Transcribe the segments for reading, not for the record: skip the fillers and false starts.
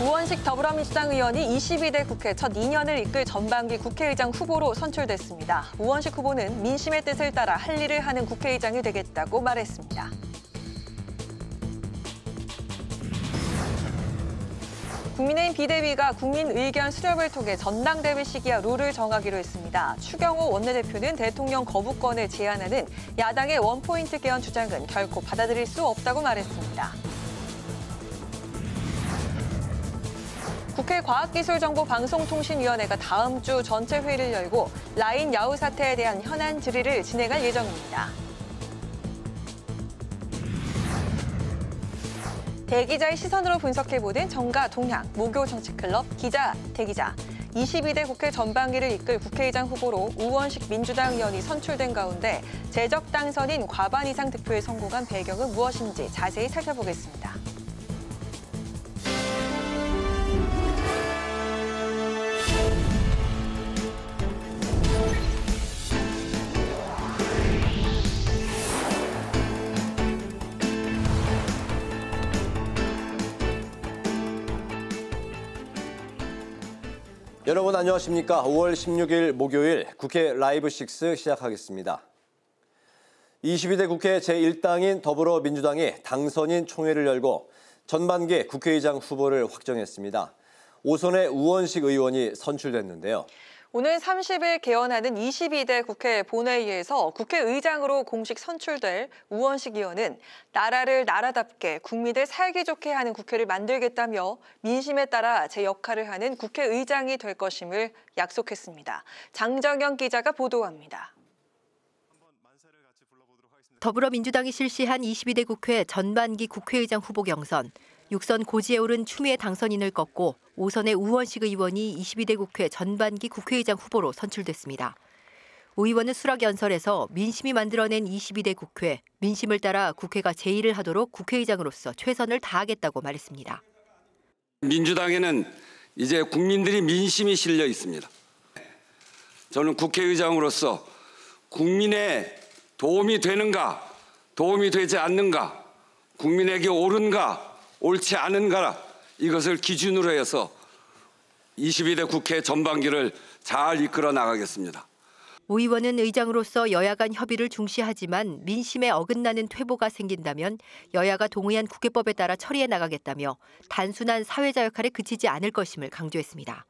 우원식 더불어민주당 의원이 22대 국회 첫 2년을 이끌 전반기 국회의장 후보로 선출됐습니다. 우원식 후보는 민심의 뜻을 따라 할 일을 하는 국회의장이 되겠다고 말했습니다. 국민의힘 비대위가 국민 의견 수렴을 통해 전당대회 시기와 룰을 정하기로 했습니다. 추경호 원내대표는 대통령 거부권을 제한하는 야당의 원포인트 개헌 주장은 결코 받아들일 수 없다고 말했습니다. 국회 과학기술정보방송통신위원회가 다음 주 전체 회의를 열고 라인 야후 사태에 대한 현안 질의를 진행할 예정입니다. 대기자의 시선으로 분석해보는 정가 동향, 모교 정치클럽 기자, 대기자. 22대 국회 전반기를 이끌 국회의장 후보로 우원식 민주당 의원이 선출된 가운데 재적 당선인 과반 이상 득표에 성공한 배경은 무엇인지 자세히 살펴보겠습니다. 여러분 안녕하십니까? 5월 16일 목요일 국회 라이브 6 시작하겠습니다. 22대 국회 제1당인 더불어민주당이 당선인 총회를 열고 전반기 국회의장 후보를 확정했습니다. 오선의 우원식 의원이 선출됐는데요. 오늘 30일 개원하는 22대 국회 본회의에서 국회의장으로 공식 선출될 우원식 의원은 나라를 나라답게 국민들 살기 좋게 하는 국회를 만들겠다며 민심에 따라 제 역할을 하는 국회의장이 될 것임을 약속했습니다. 장정영 기자가 보도합니다. 더불어민주당이 실시한 22대 국회 전반기 국회의장 후보 경선. 6선 고지에 오른 추미애 당선인을 꺾고 5선의 우원식 의원이 22대 국회 전반기 국회의장 후보로 선출됐습니다. 우 의원은 수락연설에서 민심이 만들어낸 22대 국회, 민심을 따라 국회가 제의를 하도록 국회의장으로서 최선을 다하겠다고 말했습니다. 민주당에는 이제 국민들이 민심이 실려 있습니다. 저는 국회의장으로서 국민의 도움이 되는가, 도움이 되지 않는가, 국민에게 옳은가, 옳지 않은가 이것을 기준으로 해서 22대 국회 전반기를 잘 이끌어 나가겠습니다. 우 의원은 의장으로서 여야 간 협의를 중시하지만 민심에 어긋나는 퇴보가 생긴다면 여야가 동의한 국회법에 따라 처리해 나가겠다며 단순한 사회자 역할에 그치지 않을 것임을 강조했습니다.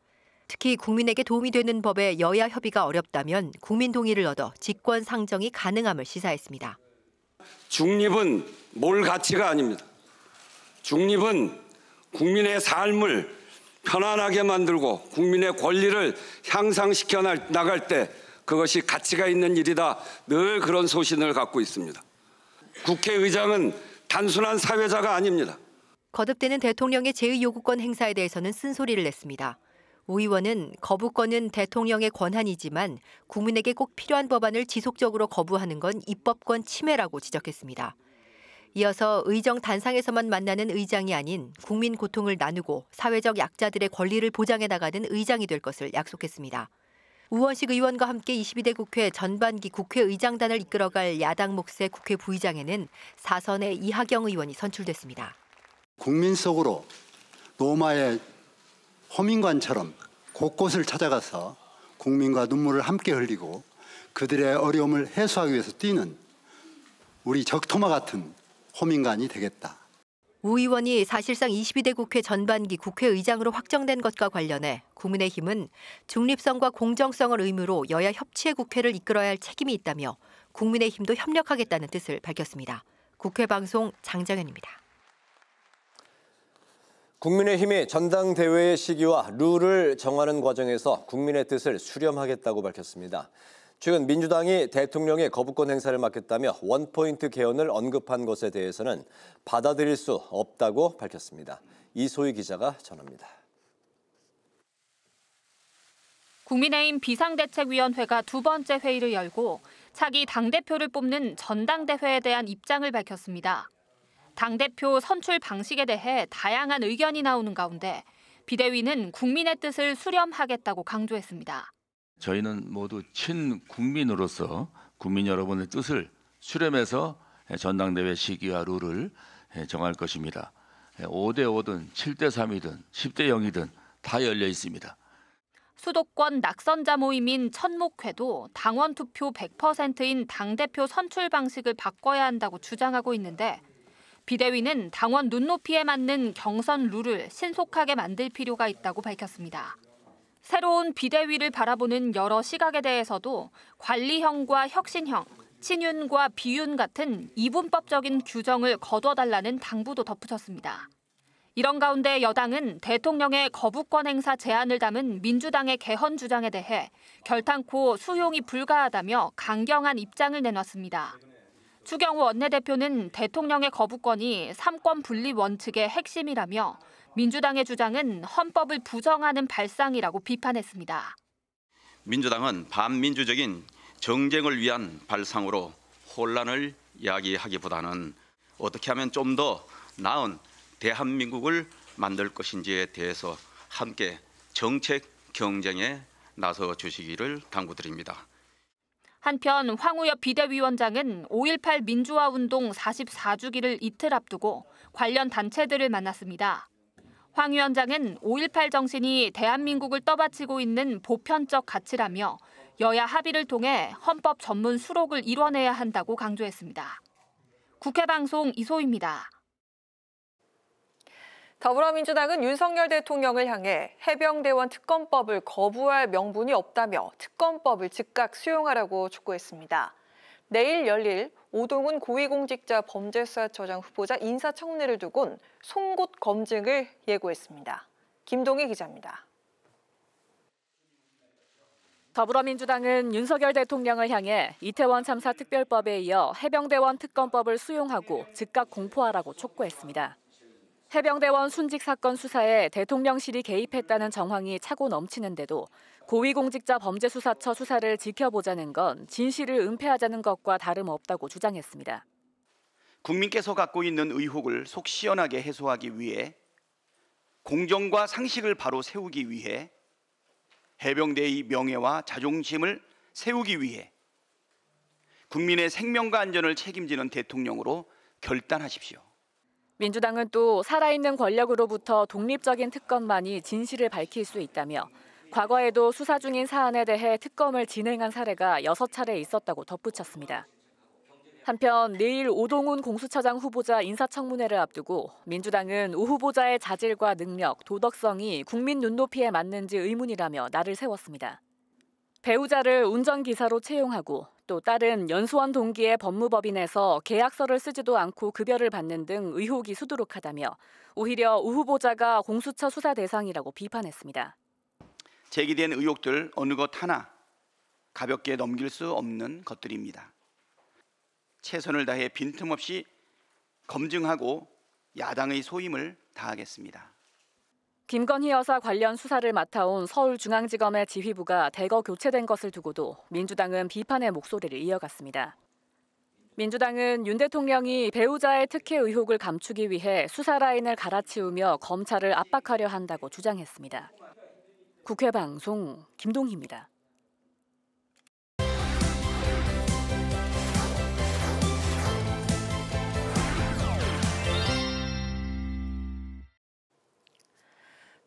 특히 국민에게 도움이 되는 법에 여야 협의가 어렵다면 국민 동의를 얻어 직권 상정이 가능함을 시사했습니다. 중립은 몰 가치가 아닙니다. 중립은 국민의 삶을 편안하게 만들고 국민의 권리를 향상시켜 나갈 때 그것이 가치가 있는 일이다. 늘 그런 소신을 갖고 있습니다. 국회의장은 단순한 사회자가 아닙니다. 거듭되는 대통령의 제의 요구권 행사에 대해서는 쓴소리를 냈습니다. 우 의원은 거부권은 대통령의 권한이지만 국민에게 꼭 필요한 법안을 지속적으로 거부하는 건 입법권 침해라고 지적했습니다. 이어서 의정 단상에서만 만나는 의장이 아닌 국민 고통을 나누고 사회적 약자들의 권리를 보장해 나가는 의장이 될 것을 약속했습니다. 우원식 의원과 함께 22대 국회 전반기 국회의장단을 이끌어갈 야당 몫의 국회 부의장에는 4선의 이하경 의원이 선출됐습니다. 국민 속으로 노마의 호민관처럼 곳곳을 찾아가서 국민과 눈물을 함께 흘리고 그들의 어려움을 해소하기 위해서 뛰는 우리 적토마 같은 호민관이 되겠다. 우 의원이 사실상 22대 국회 전반기 국회의장으로 확정된 것과 관련해 국민의힘은 중립성과 공정성을 의무로 여야 협치의 국회를 이끌어야 할 책임이 있다며 국민의힘도 협력하겠다는 뜻을 밝혔습니다. 국회방송 장정현입니다. 국민의힘이 전당대회의 시기와 룰을 정하는 과정에서 국민의 뜻을 수렴하겠다고 밝혔습니다. 최근 민주당이 대통령의 거부권 행사를 맡겼다며 원포인트 개헌을 언급한 것에 대해서는 받아들일 수 없다고 밝혔습니다. 이소희 기자가 전합니다. 국민의힘 비상대책위원회가 두 번째 회의를 열고 차기 당대표를 뽑는 전당대회에 대한 입장을 밝혔습니다. 당대표 선출 방식에 대해 다양한 의견이 나오는 가운데 비대위는 국민의 뜻을 수렴하겠다고 강조했습니다. 저희는 모두 친국민으로서 국민 여러분의 뜻을 수렴해서 전당대회 시기와 룰을 정할 것입니다. 5대 5든 7대 3이든 10대 0이든 다 열려 있습니다. 수도권 낙선자 모임인 천목회도 당원 투표 100%인 당대표 선출 방식을 바꿔야 한다고 주장하고 있는데 비대위는 당원 눈높이에 맞는 경선 룰을 신속하게 만들 필요가 있다고 밝혔습니다. 새로운 비대위를 바라보는 여러 시각에 대해서도 관리형과 혁신형, 친윤과 비윤 같은 이분법적인 규정을 거둬달라는 당부도 덧붙였습니다. 이런 가운데 여당은 대통령의 거부권 행사 제안을 담은 민주당의 개헌 주장에 대해 결탄코 수용이 불가하다며 강경한 입장을 내놨습니다. 추경호 원내대표는 대통령의 거부권이 삼권 분립 원칙의 핵심이라며 민주당의 주장은 헌법을 부정하는 발상이라고 비판했습니다. 민주당은 반민주적인 정쟁을 위한 발상으로 혼란을 야기하기보다는 어떻게 하면 좀 더 나은 대한민국을 만들 것인지에 대해서 함께 정책 경쟁에 나서 주시기를 당부드립니다. 한편 황우엽 비대위원장은 5.18 민주화운동 44주기를 이틀 앞두고 관련 단체들을 만났습니다. 황 위원장은 5.18 정신이 대한민국을 떠받치고 있는 보편적 가치라며 여야 합의를 통해 헌법 전문 수록을 이뤄내야 한다고 강조했습니다. 국회방송 이소희입니다. 더불어민주당은 윤석열 대통령을 향해 해병대원 특검법을 거부할 명분이 없다며 특검법을 즉각 수용하라고 촉구했습니다. 내일 열릴 오동훈 고위공직자 범죄수사처장 후보자 인사청문회를 두곤 송곳 검증을 예고했습니다. 김동희 기자입니다. 더불어민주당은 윤석열 대통령을 향해 이태원 참사 특별법에 이어 해병대원 특검법을 수용하고 즉각 공포하라고 촉구했습니다. 해병대원 순직 사건 수사에 대통령실이 개입했다는 정황이 차고 넘치는데도 고위공직자 범죄수사처 수사를 지켜보자는 건 진실을 은폐하자는 것과 다름없다고 주장했습니다. 국민께서 갖고 있는 의혹을 속 시원하게 해소하기 위해 공정과 상식을 바로 세우기 위해 해병대의 명예와 자존심을 세우기 위해 국민의 생명과 안전을 책임지는 대통령으로 결단하십시오. 민주당은 또 살아있는 권력으로부터 독립적인 특검만이 진실을 밝힐 수 있다며 과거에도 수사 중인 사안에 대해 특검을 진행한 사례가 6차례 있었다고 덧붙였습니다. 한편 내일 오동훈 공수처장 후보자 인사청문회를 앞두고 민주당은 오 후보자의 자질과 능력, 도덕성이 국민 눈높이에 맞는지 의문이라며 날을 세웠습니다. 배우자를 운전기사로 채용하고 또 딸은 연수원 동기의 법무법인에서 계약서를 쓰지도 않고 급여를 받는 등 의혹이 수두룩하다며 오히려 오 후보자가 공수처 수사 대상이라고 비판했습니다. 제기된 의혹들 어느 것 하나 가볍게 넘길 수 없는 것들입니다. 최선을 다해 빈틈없이 검증하고 야당의 소임을 다하겠습니다. 김건희 여사 관련 수사를 맡아온 서울중앙지검의 지휘부가 대거 교체된 것을 두고도 민주당은 비판의 목소리를 이어갔습니다. 민주당은 윤 대통령이 배우자의 특혜 의혹을 감추기 위해 수사 라인을 갈아치우며 검찰을 압박하려 한다고 주장했습니다. 국회방송 김동희입니다.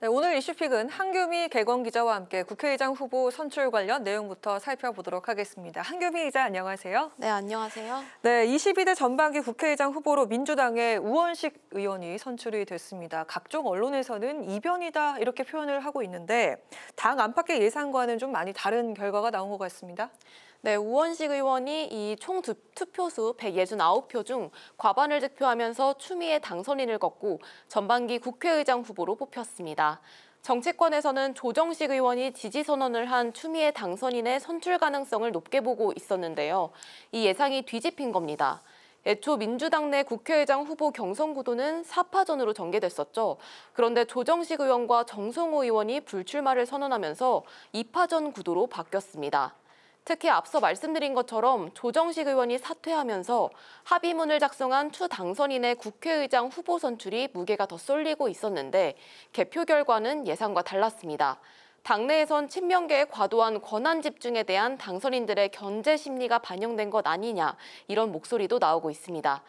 네, 오늘 이슈픽은 한규미 개건 기자와 함께 국회의장 후보 선출 관련 내용부터 살펴보도록 하겠습니다. 한규미 기자 안녕하세요. 네, 안녕하세요. 네, 22대 전반기 국회의장 후보로 민주당의 우원식 의원이 선출이 됐습니다. 각종 언론에서는 이변이다 이렇게 표현을 하고 있는데 당 안팎의 예상과는 좀 많이 다른 결과가 나온 것 같습니다. 네, 우원식 의원이 이 총 투표수 169표 중 과반을 득표하면서 추미애 당선인을 꺾고 전반기 국회의장 후보로 뽑혔습니다. 정치권에서는 조정식 의원이 지지 선언을 한 추미애 당선인의 선출 가능성을 높게 보고 있었는데요. 이 예상이 뒤집힌 겁니다. 애초 민주당 내 국회의장 후보 경선 구도는 4파전으로 전개됐었죠. 그런데 조정식 의원과 정성호 의원이 불출마를 선언하면서 2파전 구도로 바뀌었습니다. 특히 앞서 말씀드린 것처럼 조정식 의원이 사퇴하면서 합의문을 작성한 추 당선인의 국회의장 후보 선출이 무게가 더 쏠리고 있었는데 개표 결과는 예상과 달랐습니다. 당내에선 친명계의 과도한 권한 집중에 대한 당선인들의 견제 심리가 반영된 것 아니냐 이런 목소리도 나오고 있습니다.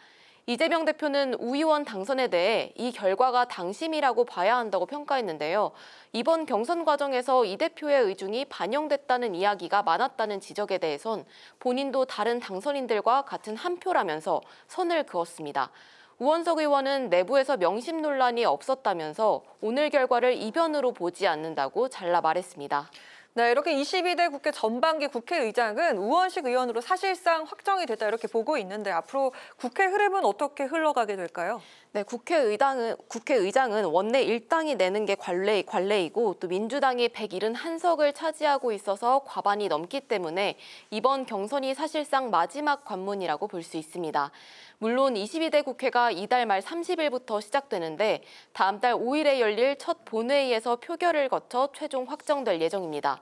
이재명 대표는 우 의원 당선에 대해 이 결과가 당심이라고 봐야 한다고 평가했는데요. 이번 경선 과정에서 이 대표의 의중이 반영됐다는 이야기가 많았다는 지적에 대해선 본인도 다른 당선인들과 같은 한 표라면서 선을 그었습니다. 우원석 의원은 내부에서 명심 논란이 없었다면서 오늘 결과를 이변으로 보지 않는다고 잘라 말했습니다. 네, 이렇게 22대 국회 전반기 국회의장은 우원식 의원으로 사실상 확정이 됐다 이렇게 보고 있는데 앞으로 국회 흐름은 어떻게 흘러가게 될까요? 네, 국회의장은 원내 일당이 내는 게 관례이고 또 민주당이 171석을 차지하고 있어서 과반이 넘기 때문에 이번 경선이 사실상 마지막 관문이라고 볼 수 있습니다. 물론 22대 국회가 이달 말 30일부터 시작되는데 다음 달 5일에 열릴 첫 본회의에서 표결을 거쳐 최종 확정될 예정입니다.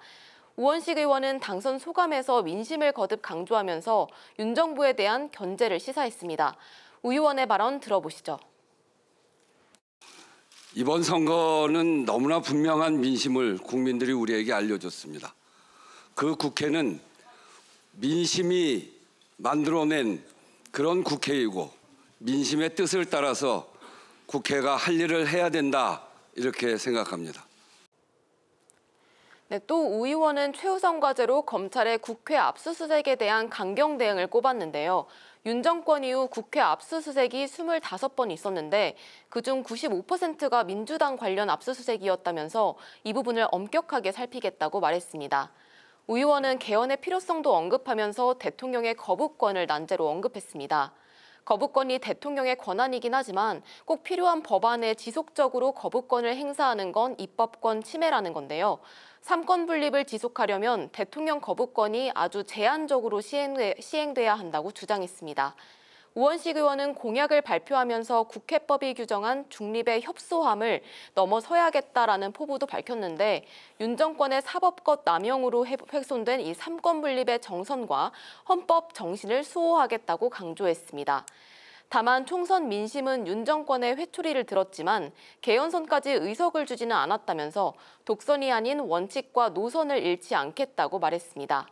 우원식 의원은 당선 소감에서 민심을 거듭 강조하면서 윤 정부에 대한 견제를 시사했습니다. 우 의원의 발언 들어보시죠. 이번 선거는 너무나 분명한 민심을 국민들이 우리에게 알려줬습니다. 그 국회는 민심이 만들어낸 그런 국회이고 민심의 뜻을 따라서 국회가 할 일을 해야 된다 이렇게 생각합니다. 네, 또 우 의원은 최우선 과제로 검찰의 국회 압수수색에 대한 강경 대응을 꼽았는데요. 윤 정권 이후 국회 압수수색이 25번 있었는데 그중 95%가 민주당 관련 압수수색이었다면서 이 부분을 엄격하게 살피겠다고 말했습니다. 우 의원은 개헌의 필요성도 언급하면서 대통령의 거부권을 난제로 언급했습니다. 거부권이 대통령의 권한이긴 하지만 꼭 필요한 법안에 지속적으로 거부권을 행사하는 건 입법권 침해라는 건데요. 삼권 분립을 지속하려면 대통령 거부권이 아주 제한적으로 시행돼야 한다고 주장했습니다. 우원식 의원은 공약을 발표하면서 국회법이 규정한 중립의 협소함을 넘어서야겠다라는 포부도 밝혔는데 윤 정권의 사법권 남용으로 훼손된 이 삼권 분립의 정선과 헌법 정신을 수호하겠다고 강조했습니다. 다만 총선 민심은 윤 정권의 회초리를 들었지만 개헌선까지 의석을 주지는 않았다면서 독선이 아닌 원칙과 노선을 잃지 않겠다고 말했습니다.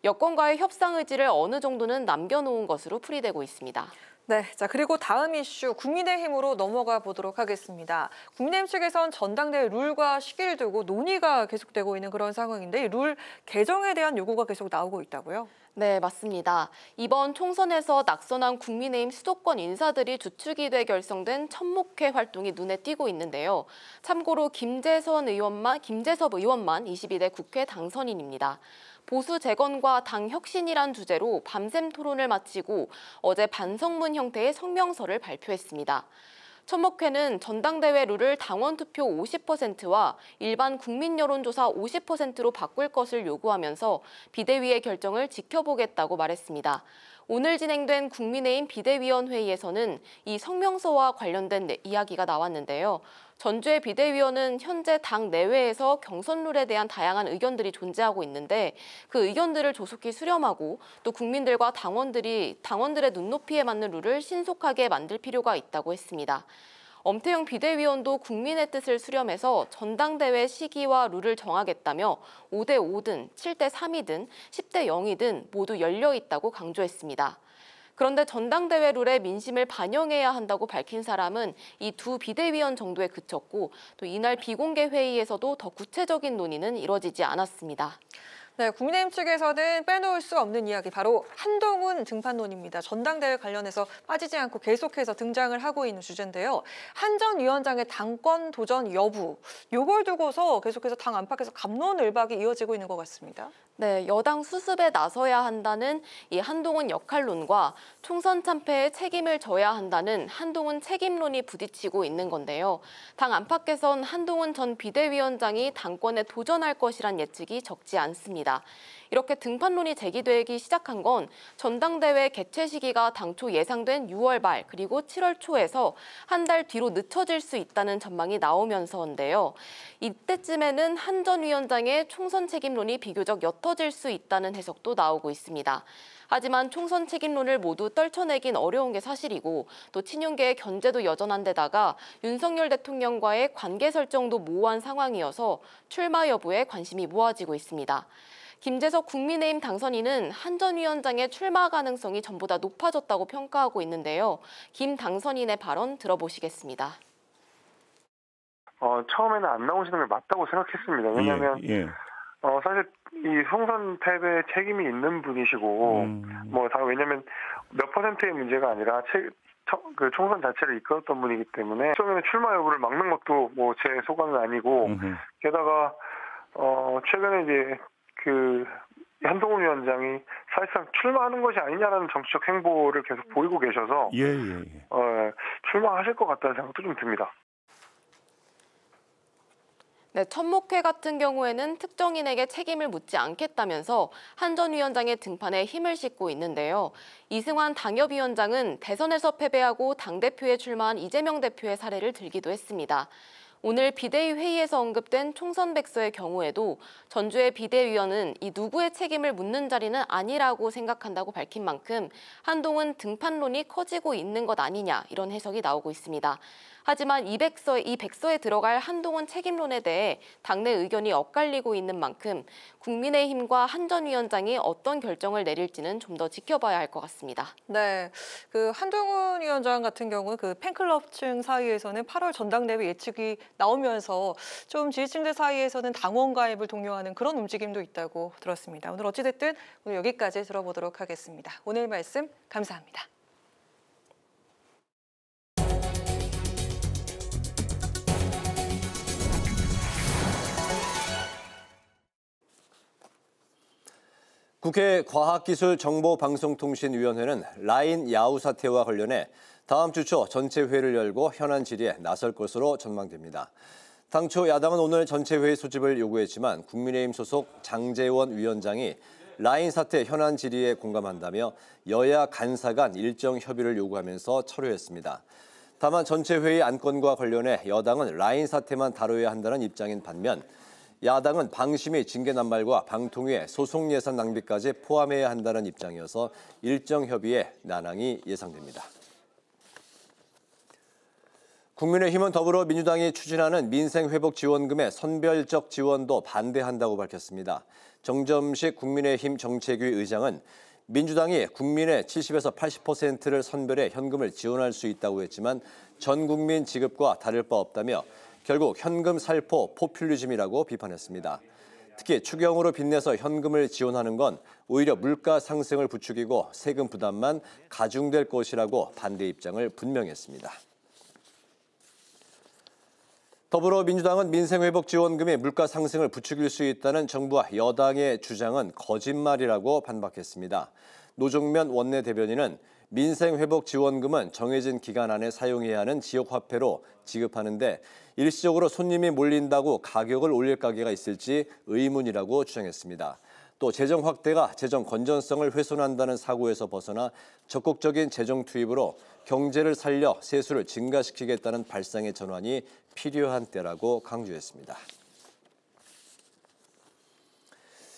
여권과의 협상 의지를 어느 정도는 남겨놓은 것으로 풀이되고 있습니다. 네, 자 그리고 다음 이슈 국민의힘으로 넘어가 보도록 하겠습니다. 국민의힘 측에선 전당대회 룰과 시기를 두고 논의가 계속되고 있는 그런 상황인데 룰 개정에 대한 요구가 계속 나오고 있다고요? 네, 맞습니다. 이번 총선에서 낙선한 국민의힘 수도권 인사들이 주축이 돼 결성된 천목회 활동이 눈에 띄고 있는데요. 참고로 김재섭 의원만 22대 국회 당선인입니다. 보수 재건과 당 혁신이란 주제로 밤샘 토론을 마치고 어제 반성문 형태의 성명서를 발표했습니다. 천목회는 전당대회 룰을 당원 투표 50%와 일반 국민 여론조사 50%로 바꿀 것을 요구하면서 비대위의 결정을 지켜보겠다고 말했습니다. 오늘 진행된 국민의힘 비대위원회의에서는 이 성명서와 관련된 이야기가 나왔는데요. 전주의 비대위원은 현재 당 내외에서 경선 룰에 대한 다양한 의견들이 존재하고 있는데 그 의견들을 조속히 수렴하고 또 국민들과 당원들의 눈높이에 맞는 룰을 신속하게 만들 필요가 있다고 했습니다. 엄태영 비대위원도 국민의 뜻을 수렴해서 전당대회 시기와 룰을 정하겠다며 5대 5든 7대 3이든 10대 0이든 모두 열려 있다고 강조했습니다. 그런데 전당대회 룰에 민심을 반영해야 한다고 밝힌 사람은 이 두 비대위원 정도에 그쳤고 또 이날 비공개 회의에서도 더 구체적인 논의는 이뤄지지 않았습니다. 네, 국민의힘 측에서는 빼놓을 수 없는 이야기 바로 한동훈 등판론입니다. 전당대회 관련해서 빠지지 않고 계속해서 등장을 하고 있는 주제인데요. 한 전 위원장의 당권 도전 여부, 요걸 두고서 계속해서 당 안팎에서 갑론을박이 이어지고 있는 것 같습니다. 네, 여당 수습에 나서야 한다는 이 한동훈 역할론과 총선 참패에 책임을 져야 한다는 한동훈 책임론이 부딪히고 있는 건데요. 당 안팎에선 한동훈 전 비대위원장이 당권에 도전할 것이란 예측이 적지 않습니다. 이렇게 등판론이 제기되기 시작한 건 전당대회 개최 시기가 당초 예상된 6월 말 그리고 7월 초에서 한 달 뒤로 늦춰질 수 있다는 전망이 나오면서인데요. 이때쯤에는 한 전 위원장의 총선 책임론이 비교적 옅어질 수 있다는 해석도 나오고 있습니다. 하지만 총선 책임론을 모두 떨쳐내긴 어려운 게 사실이고 또 친윤계의 견제도 여전한 데다가 윤석열 대통령과의 관계 설정도 모호한 상황이어서 출마 여부에 관심이 모아지고 있습니다. 김재석 국민의힘 당선인은 한 전 위원장의 출마 가능성이 전보다 높아졌다고 평가하고 있는데요. 김 당선인의 발언 들어보시겠습니다. 처음에는 안 나오시는 게 맞다고 생각했습니다. 왜냐하면 사실 이 총선 패배에 책임이 있는 분이시고 왜냐하면 몇 퍼센트의 문제가 아니라 그 총선 자체를 이끌었던 분이기 때문에 처음에는 출마 여부를 막는 것도 제 소관은 아니고 게다가 최근에 이제 그 한동훈 위원장이 사실상 출마하는 것이 아니냐라는 정치적 행보를 계속 보이고 계셔서 출마하실 것 같다는 생각도 좀 듭니다. 네, 천목회 같은 경우에는 특정인에게 책임을 묻지 않겠다면서 한 전 위원장의 등판에 힘을 싣고 있는데요. 이승환 당협위원장은 대선에서 패배하고 당대표에 출마한 이재명 대표의 사례를 들기도 했습니다. 오늘 비대위 회의에서 언급된 총선 백서의 경우에도 전주의 비대위원은 이 누구의 책임을 묻는 자리는 아니라고 생각한다고 밝힌 만큼 한동훈 등판론이 커지고 있는 것 아니냐 이런 해석이 나오고 있습니다. 하지만 이 백서에 들어갈 한동훈 책임론에 대해 당내 의견이 엇갈리고 있는 만큼 국민의힘과 한 전 위원장이 어떤 결정을 내릴지는 좀 더 지켜봐야 할 것 같습니다. 네, 그 한동훈 위원장 같은 경우는 그 팬클럽층 사이에서는 8월 전당대회 예측이 나오면서 좀 지지층들 사이에서는 당원 가입을 독려하는 그런 움직임도 있다고 들었습니다. 오늘 어찌됐든 오늘 여기까지 들어보도록 하겠습니다. 오늘 말씀 감사합니다. 국회 과학기술정보방송통신위원회는 라인 야후 사태와 관련해 다음 주 초 전체 회의를 열고 현안 질의에 나설 것으로 전망됩니다. 당초 야당은 오늘 전체 회의 소집을 요구했지만 국민의힘 소속 장제원 위원장이 라인 사태 현안 질의에 공감한다며 여야 간사 간 일정 협의를 요구하면서 철회했습니다. 다만 전체 회의 안건과 관련해 여당은 라인 사태만 다뤄야 한다는 입장인 반면 야당은 방심위 징계난발과 방통위의 소송 예산 낭비까지 포함해야 한다는 입장이어서 일정 협의에 난항이 예상됩니다. 국민의힘은 더불어민주당이 추진하는 민생회복지원금의 선별적 지원도 반대한다고 밝혔습니다. 정점식 국민의힘 정책위 의장은 민주당이 국민의 70에서 80%를 선별해 현금을 지원할 수 있다고 했지만 전 국민 지급과 다를 바 없다며 결국 현금 살포 포퓰리즘이라고 비판했습니다. 특히 추경으로 빚내서 현금을 지원하는 건 오히려 물가 상승을 부추기고 세금 부담만 가중될 것이라고 반대 입장을 분명했습니다. 더불어민주당은 민생회복지원금이 물가 상승을 부추길 수 있다는 정부와 여당의 주장은 거짓말이라고 반박했습니다. 노정면 원내대변인은 민생회복지원금은 정해진 기간 안에 사용해야 하는 지역화폐로 지급하는데 일시적으로 손님이 몰린다고 가격을 올릴 가게가 있을지 의문이라고 주장했습니다. 또 재정 확대가 재정 건전성을 훼손한다는 사고에서 벗어나 적극적인 재정 투입으로 경제를 살려 세수를 증가시키겠다는 발상의 전환이 필요한 때라고 강조했습니다.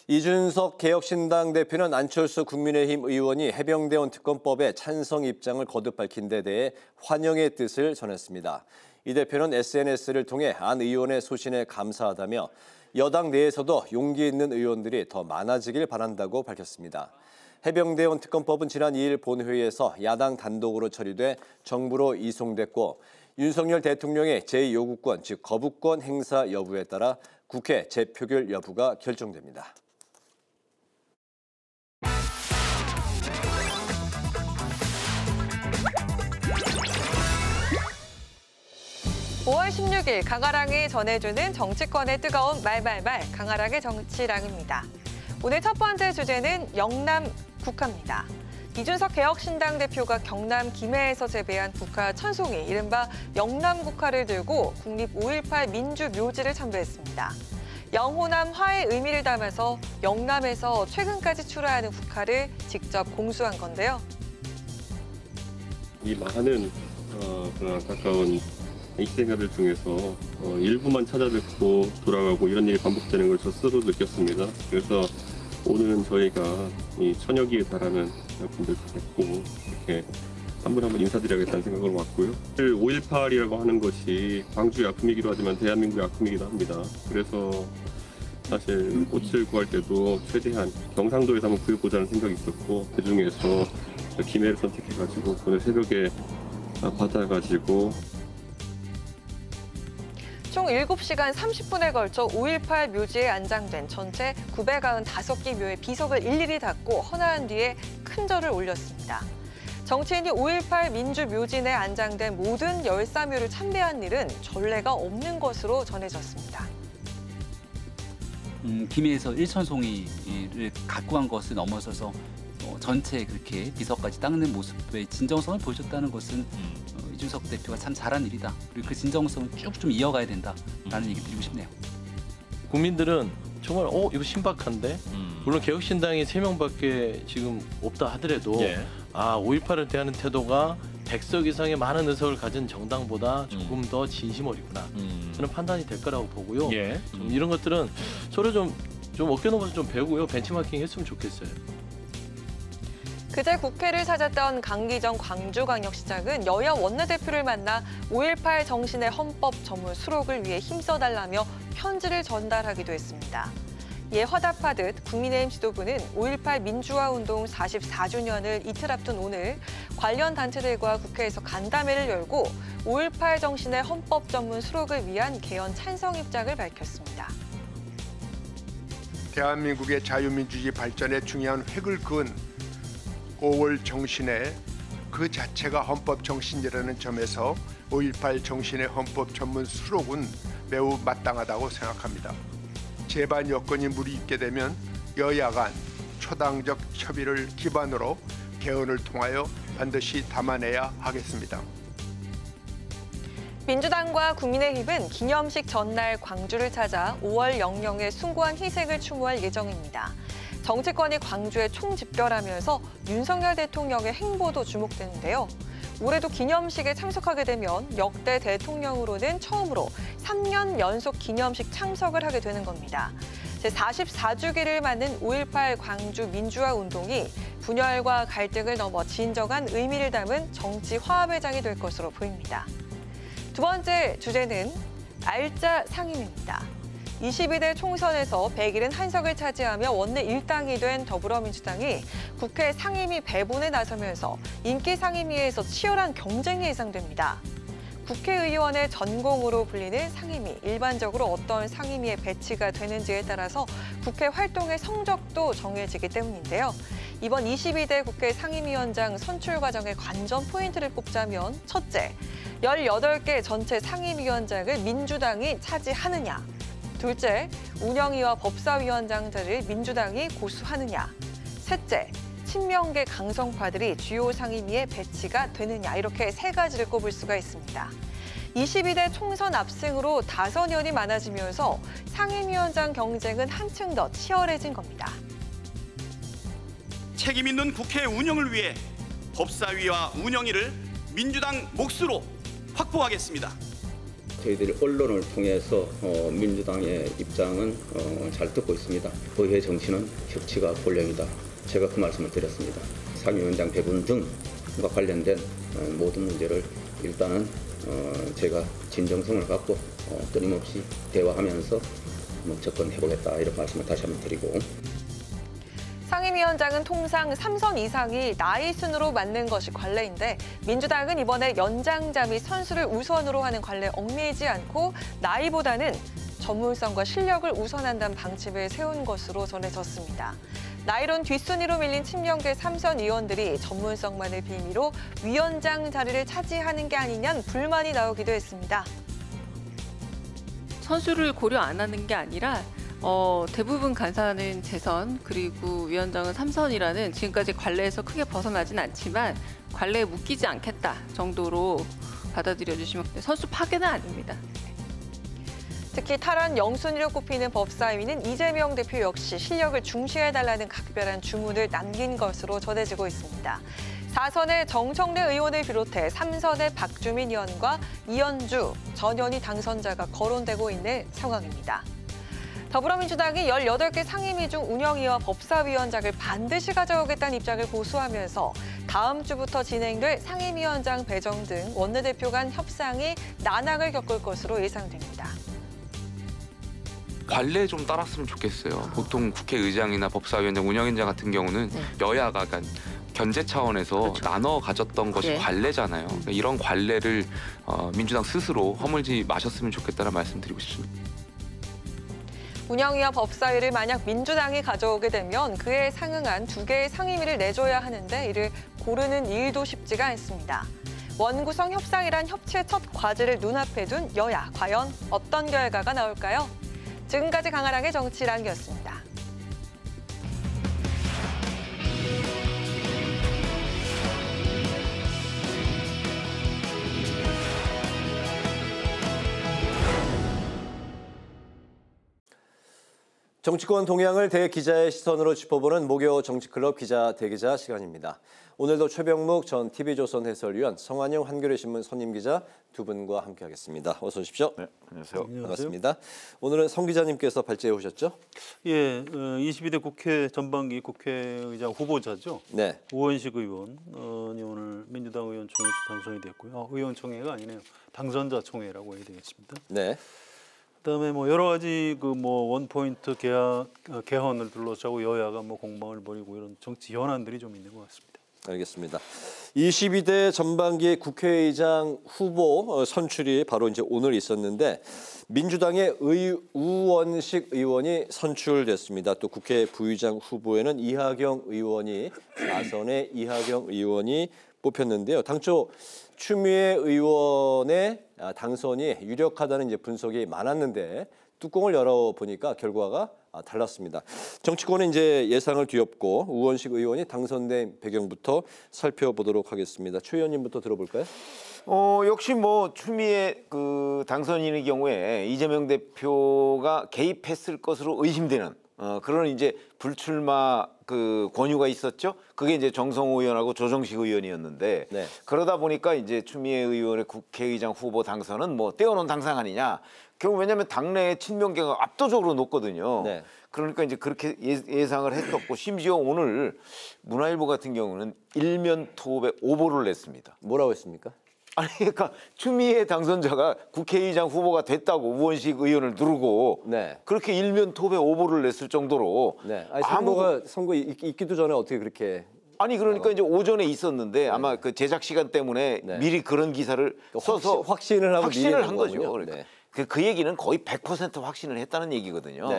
이준석 개혁신당 대표는 안철수 국민의힘 의원이 해병대원 특검법에 찬성 입장을 거듭 밝힌 데 대해 환영의 뜻을 전했습니다. 이 대표는 SNS를 통해 안 의원의 소신에 감사하다며 여당 내에서도 용기 있는 의원들이 더 많아지길 바란다고 밝혔습니다. 해병대원 특검법은 지난 2일 본회의에서 야당 단독으로 처리돼 정부로 이송됐고 윤석열 대통령의 제2요구권, 즉 거부권 행사 여부에 따라 국회 재표결 여부가 결정됩니다. 5월 16일 강아랑이 전해주는 정치권의 뜨거운 말말말 강아랑의 정치랑입니다. 오늘 첫 번째 주제는 영남 국화입니다. 이준석 개혁신당 대표가 경남 김해에서 재배한 국화 천송이 이른바 영남 국화를 들고 국립 5.18 민주묘지를 참배했습니다. 영호남 화의 의미를 담아서 영남에서 최근까지 출하하는 국화를 직접 공수한 건데요. 이 많은 가까운 익생활을 통해서 일부만 찾아뵙고 돌아가고 이런 일이 반복되는 걸 저 스스로 느꼈습니다. 그래서 오늘은 저희가 이 천여기에 달하는 분들도 뵙고 이렇게 한 분 한 분 인사드려야겠다는 생각으로 왔고요. 5.18이라고 하는 것이 광주의 아픔이기도 하지만 대한민국의 아픔이기도 합니다. 그래서 사실 꽃을 구할 때도 최대한 경상도에서 한번 구해보자는 생각이 있었고 그중에서 김해를 선택해가지고 오늘 새벽에 받아가지고 총 7시간 30분에 걸쳐 5.18 묘지에 안장된 전체 995개 묘의 비석을 일일이 닫고 헌화한 뒤에 큰 절을 올렸습니다. 정치인이 5.18 민주묘지 내에 안장된 모든 열사묘를 참배한 일은 전례가 없는 것으로 전해졌습니다. 김해에서 일천송이를 갖고 간 것을 넘어서서 전체 그렇게 비석까지 닦는 모습의 진정성을 보여줬다는 것은 이준석 대표가 참 잘한 일이다. 그리고 그 진정성을 쭉 좀 이어가야 된다라는 얘기 드리고 싶네요. 국민들은 정말 이거 신박한데 물론 개혁신당이 3명밖에 지금 없다 하더라도 5.18을 대하는 태도가 100석 이상의 많은 의석을 가진 정당보다 조금 더 진심 어리구나. 저는 판단이 될 거라고 보고요. 좀 이런 것들은 서로 좀 어깨너머서 좀 배우고요. 벤치마킹 했으면 좋겠어요. 그제 국회를 찾았던 강기정 광주광역시장은 여야 원내대표를 만나 5.18 정신의 헌법 전문 수록을 위해 힘써달라며 편지를 전달하기도 했습니다. 이에 화답하듯 국민의힘 지도부는 5.18 민주화운동 44주년을 이틀 앞둔 오늘 관련 단체들과 국회에서 간담회를 열고 5.18 정신의 헌법 전문 수록을 위한 개헌 찬성 입장을 밝혔습니다. 대한민국의 자유민주주의 발전에 중요한 획을 그은 5월 정신의 그 자체가 헌법 정신이라는 점에서 5.18 정신의 헌법 전문 수록은 매우 마땅하다고 생각합니다. 제반 여건이 무리있게 되면 여야 간 초당적 협의를 기반으로 개헌을 통하여 반드시 담아내야 하겠습니다. 민주당과 국민의힘은 기념식 전날 광주를 찾아 5월 영령의 숭고한 희생을 추모할 예정입니다. 정치권이 광주에 총집결하면서 윤석열 대통령의 행보도 주목되는데요. 올해도 기념식에 참석하게 되면 역대 대통령으로는 처음으로 3년 연속 기념식 참석을 하게 되는 겁니다. 제44주기를 맞는 5.18 광주 민주화 운동이 분열과 갈등을 넘어 진정한 의미를 담은 정치 화합의 장이 될 것으로 보입니다. 두 번째 주제는 알짜 상임입니다. 22대 총선에서 171석을 차지하며 원내 1당이 된 더불어민주당이 국회 상임위 배분에 나서면서 인기 상임위에서 치열한 경쟁이 예상됩니다. 국회의원의 전공으로 불리는 상임위, 일반적으로 어떤 상임위에 배치가 되는지에 따라서 국회 활동의 성적도 정해지기 때문인데요. 이번 22대 국회 상임위원장 선출 과정의 관전 포인트를 꼽자면 첫째, 18개 전체 상임위원장을 민주당이 차지하느냐. 둘째, 운영위와 법사위원장들을 민주당이 고수하느냐. 셋째, 친명계 강성파들이 주요 상임위에 배치가 되느냐. 이렇게 세 가지를 꼽을 수가 있습니다. 22대 총선 압승으로 다선연이 많아지면서 상임위원장 경쟁은 한층 더 치열해진 겁니다. 책임 있는 국회 운영을 위해 법사위와 운영위를 민주당 몫으로 확보하겠습니다. 저희들이 언론을 통해서 민주당의 입장은 잘 듣고 있습니다. 의회 정치는 협치가 본령이다. 제가 그 말씀을 드렸습니다. 상임위원장 배분 등과 관련된 모든 문제를 일단은 제가 진정성을 갖고 끊임없이 대화하면서 접근해보겠다 이런 말씀을 다시 한번 드리고. 상임위원장은 통상 3선 이상이 나이 순으로 맡는 것이 관례인데 민주당은 이번에 연장자 및 선수를 우선으로 하는 관례에 얽매이지 않고 나이보다는 전문성과 실력을 우선한다는 방침을 세운 것으로 전해졌습니다. 나이론 뒷순위로 밀린 친명계 3선 의원들이 전문성만을 빌미로 위원장 자리를 차지하는 게 아니냐는 불만이 나오기도 했습니다. 선수를 고려 안 하는 게 아니라 대부분 간사는 재선 그리고 위원장은 3선이라는 지금까지 관례에서 크게 벗어나진 않지만 관례에 묶이지 않겠다 정도로 받아들여 주시면 선수 파괴는 아닙니다. 특히 탈환 영순위로 꼽히는 법사위는 이재명 대표 역시 실력을 중시해달라는 각별한 주문을 남긴 것으로 전해지고 있습니다. 4선의 정청래 의원을 비롯해 3선의 박주민 의원과 이현주 전 의원이 당선자가 거론되고 있는 상황입니다. 더불어민주당이 18개 상임위 중 운영위와 법사위원장을 반드시 가져오겠다는 입장을 고수하면서 다음 주부터 진행될 상임위원장 배정 등 원내대표 간 협상이 난항을 겪을 것으로 예상됩니다. 관례에 좀 따랐으면 좋겠어요. 보통 국회의장이나 법사위원장, 운영위원장 같은 경우는 여야가 그러니까 견제 차원에서 나눠 가졌던 것이 관례잖아요. 그러니까 이런 관례를 민주당 스스로 허물지 마셨으면 좋겠다는 말씀드리고 싶습니다. 운영위와 법사위를 만약 민주당이 가져오게 되면 그에 상응한 2개의 상임위를 내줘야 하는데 이를 고르는 일도 쉽지가 않습니다. 원구성 협상이란 협치의 첫 과제를 눈앞에 둔 여야, 과연 어떤 결과가 나올까요? 지금까지 강아랑의 정치랑이었습니다. 정치권 동향을 대기자의 시선으로 짚어보는 목요 정치클럽 기자 대기자 시간입니다. 오늘도 최병묵 전 TV조선 해설위원, 성환영 한겨레신문 선임기자 두 분과 함께하겠습니다. 어서 오십시오. 네, 안녕하세요. 반갑습니다. 오늘은 성 기자님께서 발제해 오셨죠? 예, 22대 국회 전반기 국회의장 후보자죠. 네. 우원식 의원이 오늘 민주당 의원총회에서 당선이 됐고요. 의원총회가 아니네요. 당선자 총회라고 해야 되겠습니다. 네. 그다음에 뭐 여러 가지 그 뭐 원포인트 개헌을 둘러싸고 여야가 뭐 공방을 벌이고 이런 정치 현안들이 좀 있는 것 같습니다. 알겠습니다. 22대 전반기 국회의장 후보 선출이 바로 이제 오늘 있었는데 민주당의 우원식 의원이 선출됐습니다. 또 국회 부의장 후보에는 이하경 의원이 사선의 이하경 의원이 뽑혔는데요. 당초 추미애 의원의 당선이 유력하다는 이제 분석이 많았는데 뚜껑을 열어보니까 결과가 달랐습니다. 정치권은 이제 예상을 뒤엎고 우원식 의원이 당선된 배경부터 살펴보도록 하겠습니다. 최 의원님부터 들어볼까요? 역시 뭐 추미애 그 당선인의 경우에 이재명 대표가 개입했을 것으로 의심되는 그런 이제 불출마 그 권유가 있었죠. 그게 이제 정성호 의원하고 조정식 의원이었는데 그러다 보니까 이제 추미애 의원의 국회의장 후보 당선은 뭐 떼어놓은 당상 아니냐. 결국 왜냐하면 당내에 친명계가 압도적으로 높거든요. 그러니까 이제 그렇게 예상을 했었고 심지어 오늘 문화일보 같은 경우는 일면톱에 오보를 냈습니다. 뭐라고 했습니까? 아니 그러니까 추미애 당선자가 국회의장 후보가 됐다고 우원식 의원을 누르고 그렇게 일면톱에 오보를 냈을 정도로 아니, 선거 있기도 전에 어떻게 그렇게 아니 그러니까 이제 오전에 있었는데 아마 그 제작 시간 때문에 미리 그런 기사를 써서 확신을 하고 한 거죠. 그러니까 그 얘기는 거의 100% 확신을 했다는 얘기거든요.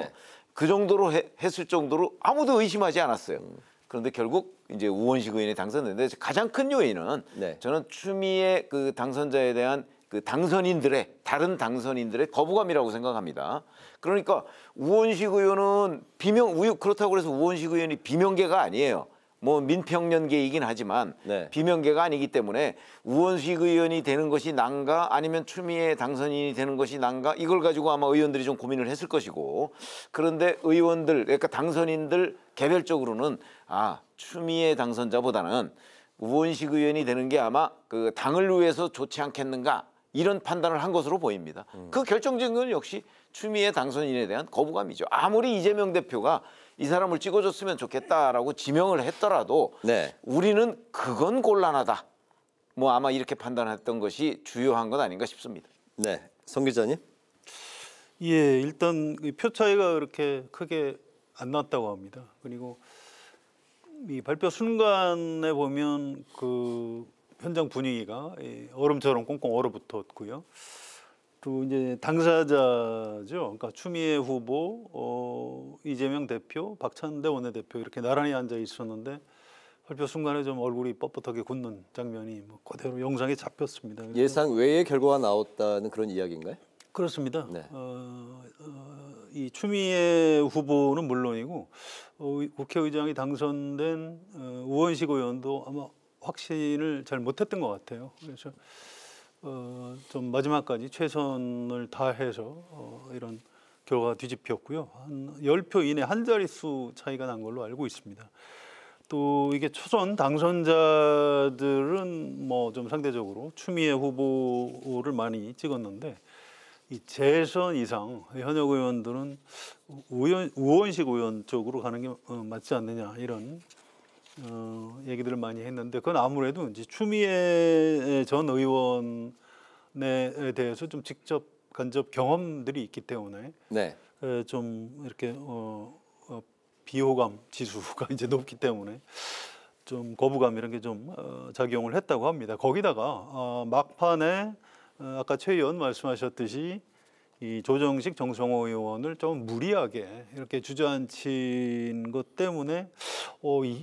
그 정도로 했을 정도로 아무도 의심하지 않았어요. 그런데 결국 이제 우원식 의원이 당선됐는데 가장 큰 요인은 저는 추미애 그 당선자에 대한 그 다른 당선인들의 거부감이라고 생각합니다. 그러니까 우원식 의원은 그렇다고 해서 우원식 의원이 비명계가 아니에요. 뭐 민평연계이긴 하지만 비명계가 아니기 때문에 우원식 의원이 되는 것이 난가 아니면 추미애 당선인이 되는 것이 난가 이걸 가지고 아마 의원들이 좀 고민을 했을 것이고 그런데 의원들 그러니까 당선인들 개별적으로는 추미애 당선자보다는 우원식 의원이 되는 게 아마 그 당을 위해서 좋지 않겠는가 이런 판단을 한 것으로 보입니다. 그 결정적인 건 역시 추미애 당선인에 대한 거부감이죠. 아무리 이재명 대표가 이 사람을 찍어줬으면 좋겠다라고 지명을 했더라도 우리는 그건 곤란하다. 뭐 아마 이렇게 판단했던 것이 주요한 건 아닌가 싶습니다. 네, 성 기자님. 예, 일단 표 차이가 그렇게 크게 안 났다고 합니다. 그리고 이 발표 순간에 보면 그 현장 분위기가 얼음처럼 꽁꽁 얼어붙었고요. 또 이제 당사자죠. 그러니까 추미애 후보, 이재명 대표, 박찬대 원내대표 이렇게 나란히 앉아 있었는데 발표 순간에 좀 얼굴이 뻣뻣하게 굳는 장면이 뭐 그대로 영상에 잡혔습니다. 예상 외의 결과가 나왔다는 그런 이야기인가요? 그렇습니다. 이 추미애 후보는 물론이고 국회의장이 당선된 우원식 의원도 아마 확신을 잘 못했던 것 같아요. 그래서 좀 마지막까지 최선을 다해서 이런 결과가 뒤집혔고요. 한 10표 이내 한 자릿수 차이가 난 걸로 알고 있습니다. 또 이게 초선 당선자들은 뭐 좀 상대적으로 추미애 후보를 많이 찍었는데 이 재선 이상 현역 의원들은 우원식 의원 쪽으로 가는 게 맞지 않느냐 이런 얘기들을 많이 했는데 그건 아무래도 이제 추미애 전 의원에 대해서 좀 직접 간접 경험들이 있기 때문에 좀 이렇게 비호감 지수가 이제 높기 때문에 좀 거부감 이런 게 좀 작용을 했다고 합니다. 거기다가 막판에 아까 최 의원 말씀하셨듯이 이 조정식 정성호 의원을 좀 무리하게 이렇게 주저앉힌 것 때문에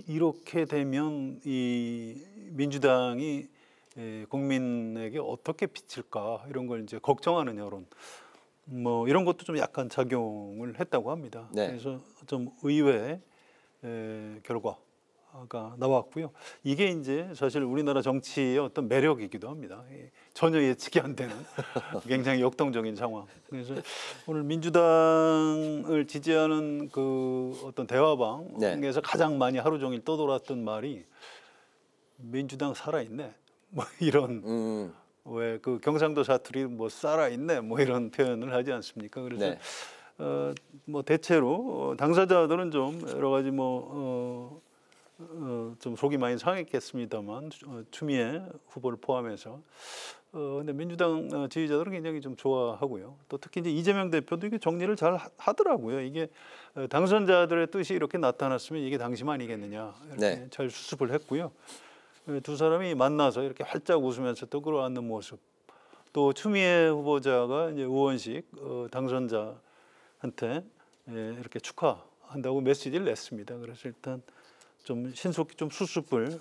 이렇게 되면 이 민주당이 국민에게 어떻게 비칠까 이런 걸 이제 걱정하는 여론 뭐 이런 것도 좀 약간 작용을 했다고 합니다. 네. 그래서 좀 의외의 결과가 나왔고요. 이게 이제 사실 우리나라 정치의 어떤 매력이기도 합니다. 전혀 예측이 안 되는 굉장히 역동적인 상황. 그래서 오늘 민주당을 지지하는 그 어떤 대화방에서 가장 많이 하루 종일 떠돌았던 말이 민주당 살아있네. 뭐 이런 왜 그 경상도 사투리 뭐 살아있네 뭐 이런 표현을 하지 않습니까? 그래서 뭐 대체로 당사자들은 좀 여러 가지 좀 속이 많이 상했겠습니다만 추미애 후보를 포함해서 근데 민주당 지지자들은 굉장히 좀 좋아하고요. 또 특히 이제 이재명 대표도 이게 정리를 잘 하더라고요. 이게 당선자들의 뜻이 이렇게 나타났으면 이게 당심 아니겠느냐 이렇게 잘 수습을 했고요. 두 사람이 만나서 이렇게 활짝 웃으면서 또 끌어안는 모습. 또 추미애 후보자가 이제 우원식 당선자한테 이렇게 축하한다고 메시지를 냈습니다. 그래서 일단 좀 신속히 좀 수습을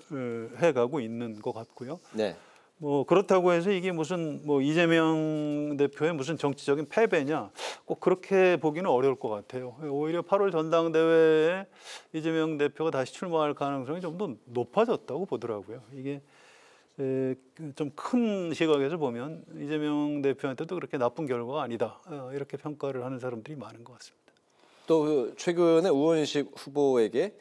해가고 있는 것 같고요. 네. 뭐 그렇다고 해서 이게 무슨 뭐 이재명 대표의 무슨 정치적인 패배냐 꼭 그렇게 보기는 어려울 것 같아요. 오히려 8월 전당대회에 이재명 대표가 다시 출마할 가능성이 좀 더 높아졌다고 보더라고요. 이게 좀 큰 시각에서 보면 이재명 대표한테도 그렇게 나쁜 결과가 아니다 이렇게 평가를 하는 사람들이 많은 것 같습니다. 또 최근에 우원식 후보에게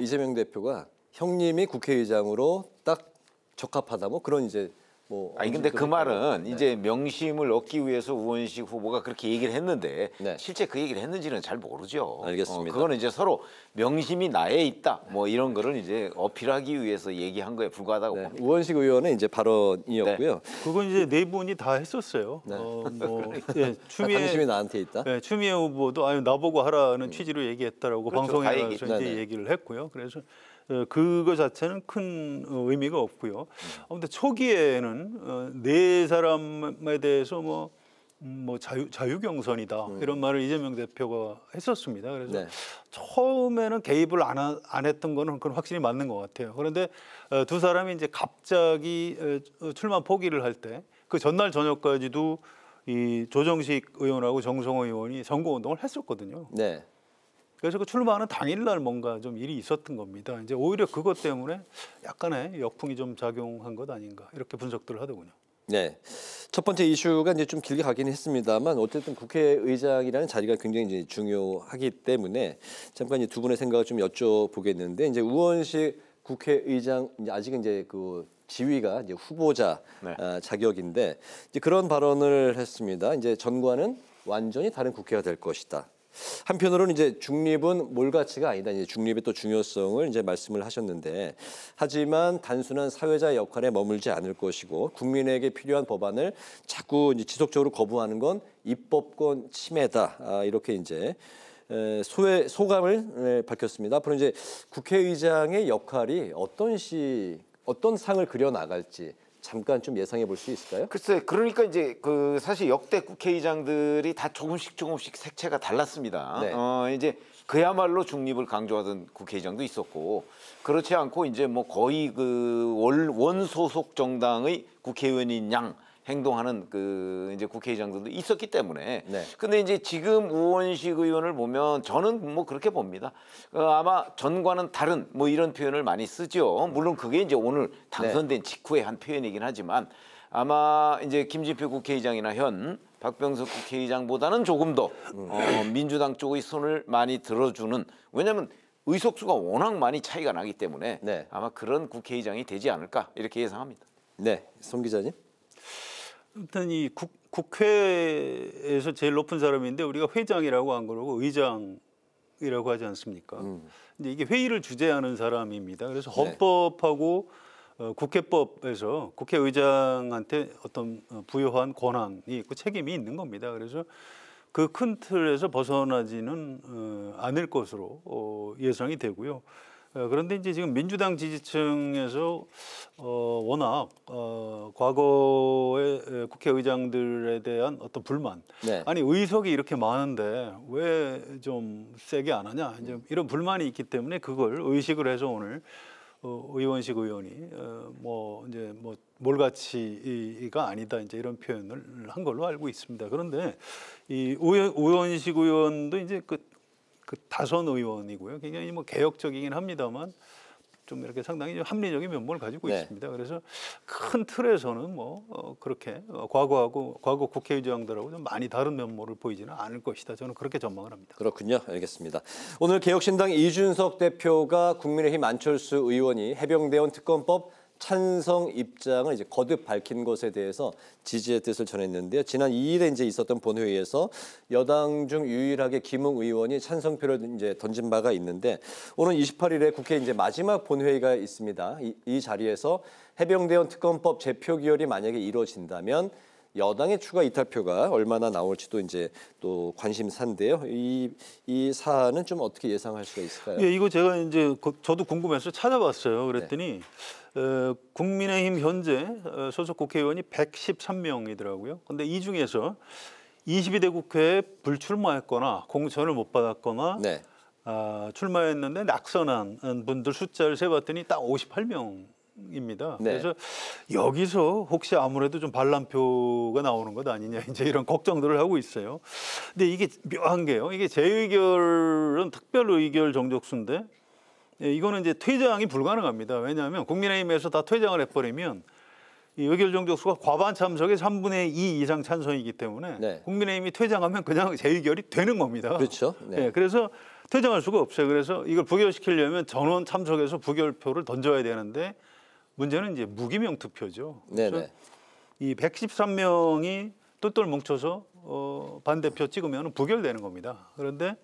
이재명 대표가 형님이 국회의장으로 딱 적합하다 뭐 그런 이제 뭐 아니 근데 그 말은 이제 명심을 얻기 위해서 우원식 후보가 그렇게 얘기를 했는데 실제 그 얘기를 했는지는 잘 모르죠. 알겠습니다. 그거는 이제 서로 명심이 나에 있다 뭐 이런 거를 이제 어필하기 위해서 얘기한 거에 불과하다고 봅니다. 우원식 의원의 이제 발언이었고요. 그건 이제 네 분이 다 했었어요. 추미애 당심이 나한테 있다. 추미애 후보도 나보고 하라는 취지로 얘기했다라고 그렇죠. 방송에 나가서 이제 얘기를 했고요. 그래서 그거 자체는 큰 의미가 없고요. 아무튼 초기에는 네 사람에 대해서 뭐 자유경선이다 이런 말을 이재명 대표가 했었습니다. 그래서 처음에는 개입을 안 했던 거는 그건 확실히 맞는 것 같아요. 그런데 두 사람이 이제 갑자기 출마 포기를 할 때 그 전날 저녁까지도 이 조정식 의원하고 정성호 의원이 선거운동을 했었거든요. 네. 그래서 그 출마하는 당일날 뭔가 좀 일이 있었던 겁니다. 이제 오히려 그것 때문에 약간의 역풍이 좀 작용한 것 아닌가 이렇게 분석들을 하더군요. 네, 첫 번째 이슈가 이제 좀 길게 가긴 했습니다만 어쨌든 국회의장이라는 자리가 굉장히 이제 중요하기 때문에 잠깐 이제 두 분의 생각을 좀 여쭤보겠는데 이제 우원식 국회의장 이제 아직은 이제 그 지위가 이제 후보자 자격인데 이제 그런 발언을 했습니다. 이제 전과는 완전히 다른 국회가 될 것이다. 한편으로는 이제 중립은 몰가치가 아니다. 이제 중립의 또 중요성을 이제 말씀을 하셨는데, 하지만 단순한 사회자 역할에 머물지 않을 것이고 국민에게 필요한 법안을 자꾸 이제 지속적으로 거부하는 건 입법권 침해다. 이렇게 이제 소감을 밝혔습니다. 앞으로 이제 국회의장의 역할이 어떤 상을 그려 나갈지. 잠깐 좀 예상해 볼 수 있을까요? 글쎄, 그러니까 이제 그 사실 역대 국회의장들이 다 조금씩 색채가 달랐습니다. 이제 그야말로 중립을 강조하던 국회의장도 있었고, 그렇지 않고 이제 뭐 거의 그 원소속 정당의 국회의원인 양 행동하는 그 이제 국회의장들도 있었기 때문에. 근데 이제 지금 우원식 의원을 보면 저는 뭐 그렇게 봅니다. 아마 전과는 다른 뭐 이런 표현을 많이 쓰죠. 물론 그게 이제 오늘 당선된 직후에 한 표현이긴 하지만 아마 이제 김진표 국회의장이나 현 박병석 국회의장보다는 조금 더 민주당 쪽의 손을 많이 들어주는, 왜냐하면 의석수가 워낙 많이 차이가 나기 때문에 아마 그런 국회의장이 되지 않을까 이렇게 예상합니다. 네, 송 기자님. 일단 이 국회에서 제일 높은 사람인데 우리가 회장이라고 안 그러고 의장이라고 하지 않습니까? 근데 이게 회의를 주재하는 사람입니다. 그래서 헌법하고 국회법에서 국회의장한테 어떤 부여한 권한이 있고 책임이 있는 겁니다. 그래서 그 큰 틀에서 벗어나지는 않을 것으로 예상이 되고요. 그런데 이제 지금 민주당 지지층에서 워낙 과거의 국회의장들에 대한 어떤 불만, 네. 아니 의석이 이렇게 많은데 왜 좀 세게 안 하냐, 이제 이런 불만이 있기 때문에 그걸 의식을 해서 오늘 의원식 의원이 이제 몰같이가 아니다, 이제 이런 표현을 한 걸로 알고 있습니다. 그런데 이 의원식 의원도 이제 그 다선 의원이고요. 굉장히 개혁적이긴 합니다만 좀 이렇게 상당히 좀 합리적인 면모를 가지고 네. 있습니다. 그래서 큰 틀에서는 그렇게 과거 국회의장들하고 좀 많이 다른 면모를 보이지는 않을 것이다. 저는 그렇게 전망을 합니다. 그렇군요. 알겠습니다. 오늘 개혁신당 이준석 대표가 국민의힘 안철수 의원이 해병대원 특검법 찬성 입장을 이제 거듭 밝힌 것에 대해서 지지의 뜻을 전했는데요. 지난 2일에 이제 있었던 본회의에서 여당 중 유일하게 김웅 의원이 찬성표를 이제 던진 바가 있는데 오늘 28일에 국회 이제 마지막 본회의가 있습니다. 이 자리에서 해병대원 특검법 제표 기열이 만약에 이루어진다면 여당의 추가 이탈표가 얼마나 나올지도 이제 또 관심사인데요. 이 사안은 좀 어떻게 예상할 수가 있을까요? 예, 이거 제가 이제 저도 궁금해서 찾아봤어요. 그랬더니 국민의힘 현재 소속 국회의원이 113명이더라고요. 근데 이 중에서 22대 국회에 불출마했거나 공천을 못 받았거나 네. 출마했는데 낙선한 분들 숫자를 세봤더니 딱 58명입니다. 네. 그래서 여기서 혹시 아무래도 좀 반란표가 나오는 것 아니냐, 이제 이런 걱정들을 하고 있어요. 근데 이게 묘한 게요. 이게 재의결은 특별 의결 정족수인데 이거는 이제 퇴장이 불가능합니다. 왜냐하면 국민의힘에서 다 퇴장을 해버리면 이 의결 정족수가 과반 참석의 3분의 2 이상 찬성이기 때문에 네. 국민의힘이 퇴장하면 그냥 재의결이 되는 겁니다. 그렇죠. 네. 그래서 퇴장할 수가 없어요. 그래서 이걸 부결시키려면 전원 참석해서 부결표를 던져야 되는데 문제는 이제 무기명 투표죠. 그래서 네네. 이 113명이 똘똘 뭉쳐서 반대표 찍으면 부결되는 겁니다. 그런데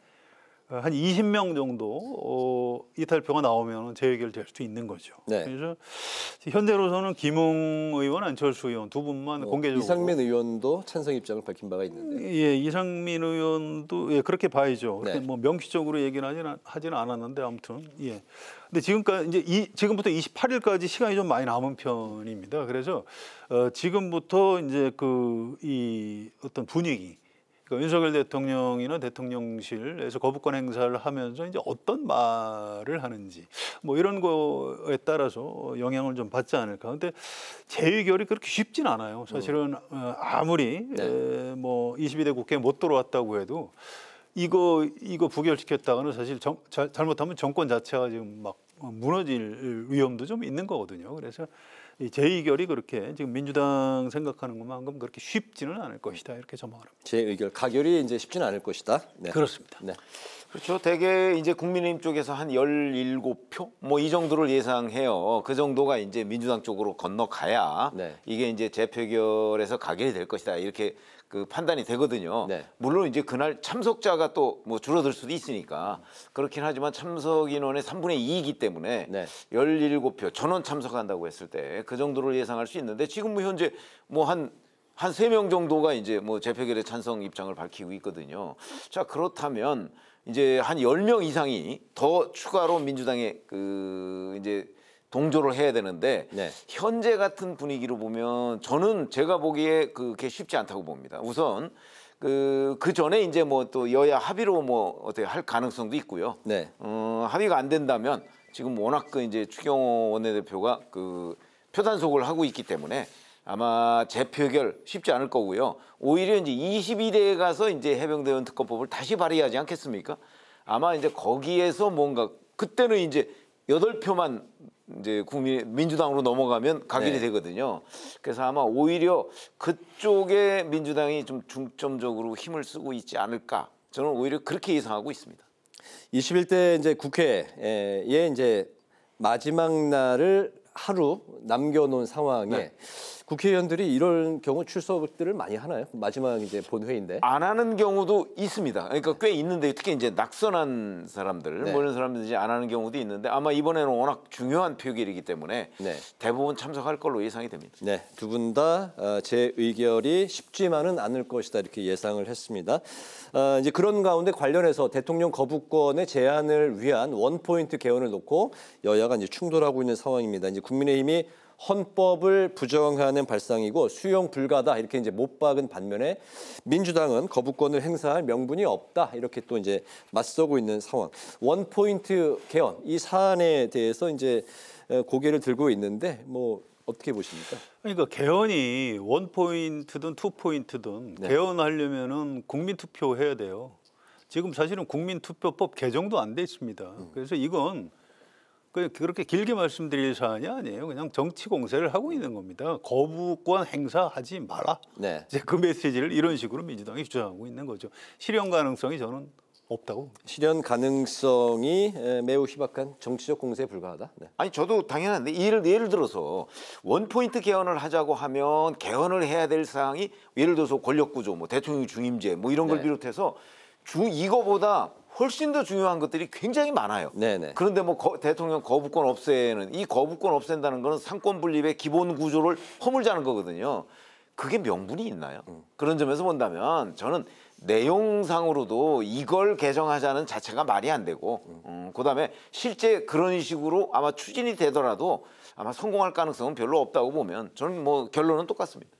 한 20명 정도 이탈표가 나오면 재의결될 수 있는 거죠. 네. 그래서 현재로서는 김웅 의원, 안철수 의원 두 분만 공개적으로. 이상민 의원도 찬성 입장을 밝힌 바가 있는데. 예, 이상민 의원도 그렇게 봐야죠. 네. 명시적으로 얘기는 하지는 않았는데 아무튼 예. 근데 지금부터 28일까지 시간이 좀 많이 남은 편입니다. 그래서 지금부터 이제 이 어떤 분위기. 그러니까 윤석열 대통령이나 대통령실에서 거부권 행사를 하면서 이제 어떤 말을 하는지 이런 거에 따라서 영향을 좀 받지 않을까. 근데 재의결이 그렇게 쉽진 않아요. 사실은 아무리 22대 국회에 못 들어왔다고 해도 이거 부결시켰다가는 사실 잘못하면 정권 자체가 지금 막 무너질 위험도 좀 있는 거거든요. 그래서 이 재의결이 그렇게 지금 민주당 생각하는 것만큼 그렇게 쉽지는 않을 것이다, 이렇게 전망을 합니다. 재의결 가결이 이제 쉽지는 않을 것이다. 네. 그렇습니다. 네. 그렇죠. 대개 이제 국민의힘 쪽에서 한 17표 이 정도를 예상해요. 그 정도가 이제 민주당 쪽으로 건너가야 네. 이게 이제 재표결에서 가결이 될 것이다, 이렇게 그 판단이 되거든요. 네. 물론 이제 그날 참석자가 또 줄어들 수도 있으니까 그렇긴 하지만 참석 인원의 3분의 2이기 때문에 17표 전원 참석한다고 했을 때 그 정도를 예상할 수 있는데 지금 현재 한 3명 정도가 이제 재표결의 찬성 입장을 밝히고 있거든요. 자, 그렇다면 이제 한 10명 이상이 더 추가로 민주당에 이제 동조를 해야 되는데 현재 같은 분위기로 보면 저는 제가 보기에 그게 쉽지 않다고 봅니다. 우선 그 전에 이제 또 여야 합의로 어떻게 할 가능성도 있고요. 네. 합의가 안 된다면 지금 워낙 이제 추경호 원내대표가 표단속을 하고 있기 때문에 아마 재표결 쉽지 않을 거고요. 오히려 이제 22대에 가서 이제 해병대원 특검법을 다시 발의하지 않겠습니까? 아마 이제 거기에서 뭔가 그때는 이제 8표만 이제 민주당으로 넘어가면 가결이 되거든요. 그래서 아마 오히려 그쪽에 민주당이 좀 중점적으로 힘을 쓰고 있지 않을까. 저는 오히려 그렇게 예상하고 있습니다. 21대 이제 국회에 이제 마지막 날을 하루 남겨놓은 상황에 국회의원들이 이런 경우 출석들을 많이 하나요? 마지막 이제 본회의인데. 안 하는 경우도 있습니다. 그러니까 꽤 있는데 특히 이제 낙선한 사람들, 네. 뭐 이런 사람들이 안 하는 경우도 있는데 아마 이번에는 워낙 중요한 표결이기 때문에 네. 대부분 참석할 걸로 예상이 됩니다. 네, 두 분 다 재의결이 쉽지만은 않을 것이다 이렇게 예상을 했습니다. 이제 그런 가운데 관련해서 대통령 거부권의 제한을 위한 원포인트 개헌을 놓고 여야가 이제 충돌하고 있는 상황입니다. 이제 국민의힘이 헌법을 부정하는 발상이고 수용 불가다 이렇게 이제 못 박은 반면에 민주당은 거부권을 행사할 명분이 없다 이렇게 또 이제 맞서고 있는 상황. 원포인트 개헌 이 사안에 대해서 이제 고개를 들고 있는데 뭐 어떻게 보십니까? 그러니까 개헌이 원포인트든 투포인트든 네. 개헌하려면은 국민투표 해야 돼요. 지금 사실은 국민투표법 개정도 안 돼 있습니다. 그래서 이건 그렇게 길게 말씀드릴 사안이 아니에요. 그냥 정치 공세를 하고 있는 겁니다. 거부권 행사하지 마라. 네. 이제 그 메시지를 이런 식으로 민주당이 주장하고 있는 거죠. 실현 가능성이 저는 없다고. 실현 가능성이 매우 희박한 정치적 공세에 불과하다. 네. 아니 저도 당연한데 예를 들어서 원포인트 개헌을 하자고 하면 개헌을 해야 될 사항이 예를 들어서 권력구조, 뭐 대통령 중임제 뭐 이런 걸 네. 비롯해서 이거보다 훨씬 더 중요한 것들이 굉장히 많아요. 네네. 그런데 뭐 대통령 거부권 없애는 이 거부권 없앤다는 거는 상권 분립의 기본 구조를 허물자는 거거든요. 그게 명분이 있나요? 그런 점에서 본다면 저는 내용상으로도 이걸 개정하자는 자체가 말이 안 되고 그다음에 실제 그런 식으로 아마 추진이 되더라도 아마 성공할 가능성은 별로 없다고 보면 저는 뭐 결론은 똑같습니다.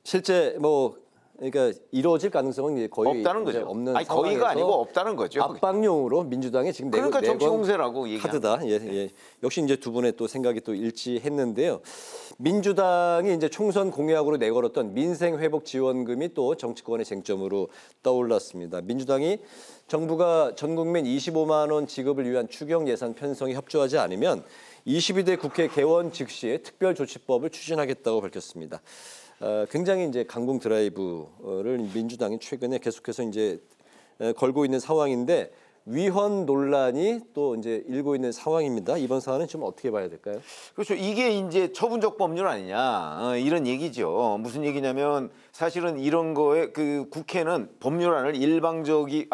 실제 뭐 그러니까 이루어질 가능성은 이제 거의 없다는 거죠. 없는 아니 상황에서 거의가 아니고 없다는 거죠. 압박용으로 민주당이 지금 그러니까 내건 정치 공세라고 얘기하는 카드다. 예, 예. 역시 이제 두 분의 또 생각이 또 일치했는데요. 민주당이 이제 총선 공약으로 내걸었던 민생 회복 지원금이 또 정치권의 쟁점으로 떠올랐습니다. 민주당이 정부가 전 국민 25만 원 지급을 위한 추경 예산 편성에 협조하지 않으면 22대 국회 개원 즉시에 특별조치법을 추진하겠다고 밝혔습니다. 굉장히 이제 강공 드라이브를 민주당이 최근에 계속해서 이제 걸고 있는 상황인데 위헌 논란이 또 이제 일고 있는 상황입니다. 이번 사안은 좀 어떻게 봐야 될까요? 그렇죠. 이게 이제 처분적 법률 아니냐 이런 얘기죠. 무슨 얘기냐면 사실은 이런 거에 그 국회는 법률안을 일반적인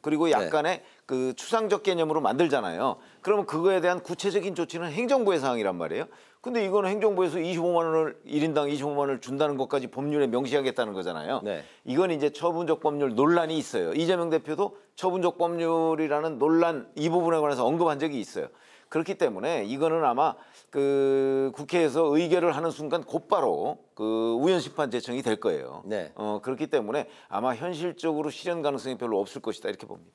그리고 약간의 그 추상적 개념으로 만들잖아요. 그러면 그거에 대한 구체적인 조치는 행정부의 사항이란 말이에요. 근데 이거는 행정부에서 25만 원을 1인당 25만 원을 준다는 것까지 법률에 명시하겠다는 거잖아요. 네. 이건 이제 처분적 법률 논란이 있어요. 이재명 대표도 처분적 법률이라는 논란 이 부분에 관해서 언급한 적이 있어요. 그렇기 때문에 이거는 아마 그 국회에서 의결을 하는 순간 곧바로 그 우연심판 제청이 될 거예요. 네. 그렇기 때문에 아마 현실적으로 실현 가능성이 별로 없을 것이다 이렇게 봅니다.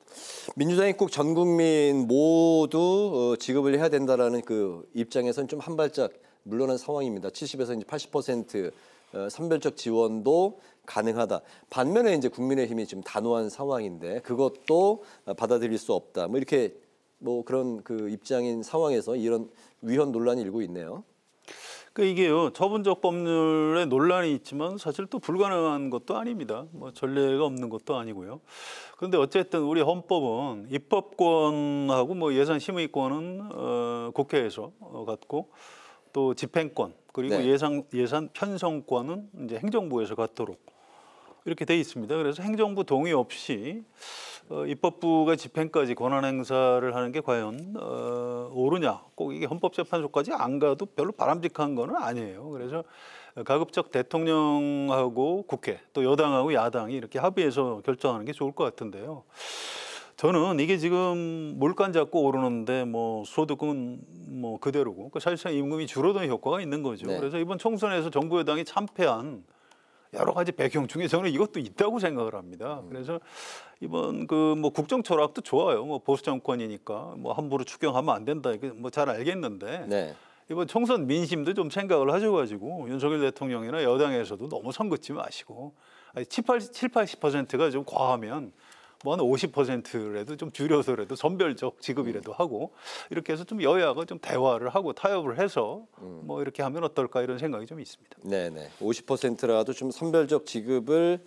민주당이 꼭 전 국민 모두 지급을 해야 된다라는 그 입장에서는 좀 한 발짝 물러난 상황입니다. 70에서 이제 80% 선별적 지원도 가능하다. 반면에 이제 국민의힘이 지금 단호한 상황인데 그것도 받아들일 수 없다. 뭐 이렇게 뭐 그런 그 입장인 상황에서 이런 위헌 논란이 일고 있네요. 그 이게요 처분적 법률에 논란이 있지만 사실 또 불가능한 것도 아닙니다. 뭐 전례가 없는 것도 아니고요. 그런데 어쨌든 우리 헌법은 입법권하고 뭐 예산 심의권은 국회에서 갖고 또 집행권 그리고 네. 예산 편성권은 이제 행정부에서 갖도록 이렇게 돼 있습니다. 그래서 행정부 동의 없이 입법부가 집행까지 권한 행사를 하는 게 과연 옳으냐? 꼭 이게 헌법재판소까지 안 가도 별로 바람직한 거는 아니에요. 그래서 가급적 대통령하고 국회 또 여당하고 야당이 이렇게 합의해서 결정하는 게 좋을 것 같은데요. 저는 이게 지금 물가 잡고 오르는데 뭐 소득은 뭐 그대로고 사실상 임금이 줄어드는 효과가 있는 거죠. 네. 그래서 이번 총선에서 정부 여당이 참패한 여러 가지 배경 중에 저는 이것도 있다고 생각을 합니다. 그래서 이번 그 뭐 국정 철학도 좋아요. 뭐 보수 정권이니까 뭐 함부로 추경하면 안 된다. 이게 뭐 잘 알겠는데 네. 이번 총선 민심도 좀 생각을 하셔가지고 윤석열 대통령이나 여당에서도 너무 선 긋지 마시고 70-80%가 좀 과하면 뭐 한 50%라도 좀 줄여서라도 선별적 지급이라도 하고 이렇게 해서 좀 여야가 좀 대화를 하고 타협을 해서 뭐 이렇게 하면 어떨까 이런 생각이 좀 있습니다. 네네. 50%라도 좀 선별적 지급을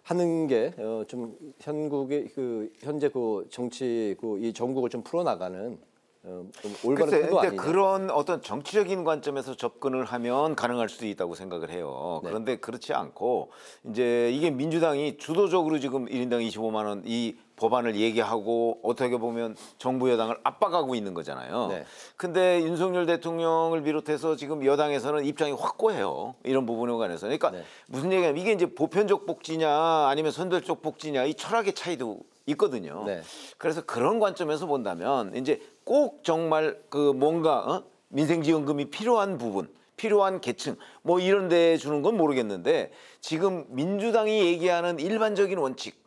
하는 게 좀 현재 그 정치 이 전국을 좀 풀어나가는 좀 올바른 글쎄, 태도 아니냐. 그런 어떤 정치적인 관점에서 접근을 하면 가능할 수도 있다고 생각을 해요. 네. 그런데 그렇지 않고 이제 이게 민주당이 주도적으로 지금 1인당 25만 원 이 법안을 얘기하고 어떻게 보면 정부 여당을 압박하고 있는 거잖아요. 네. 근데 윤석열 대통령을 비롯해서 지금 여당에서는 입장이 확고해요. 이런 부분에 관해서. 그러니까 무슨 얘기냐면 이게 이제 보편적 복지냐 아니면 선별적 복지냐 이 철학의 차이도 있거든요. 네. 그래서 그런 관점에서 본다면 이제 꼭 정말 그 뭔가 민생지원금이 필요한 부분, 필요한 계층 뭐 이런 데 주는 건 모르겠는데 지금 민주당이 얘기하는 일반적인 원칙,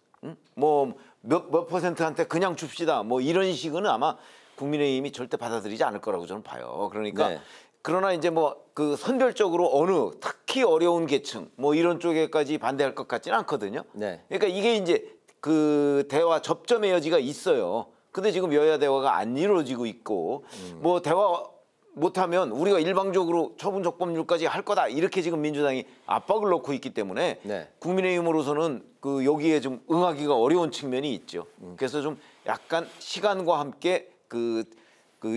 뭐 몇 퍼센트한테 그냥 줍시다 뭐 이런 식은 아마 국민의힘이 절대 받아들이지 않을 거라고 저는 봐요. 그러니까 네. 그러나 이제 뭐 그 선별적으로 어느 특히 어려운 계층 뭐 이런 쪽에까지 반대할 것 같지는 않거든요. 네. 그러니까 이게 이제 그 대화 접점의 여지가 있어요. 근데 지금 여야 대화가 안 이루어지고 있고 뭐 대화 못하면 우리가 일방적으로 처분적법률까지 할 거다 이렇게 지금 민주당이 압박을 넣고 있기 때문에 네. 국민의힘으로서는 그 여기에 좀 응하기가 어려운 측면이 있죠. 그래서 좀 약간 시간과 함께 그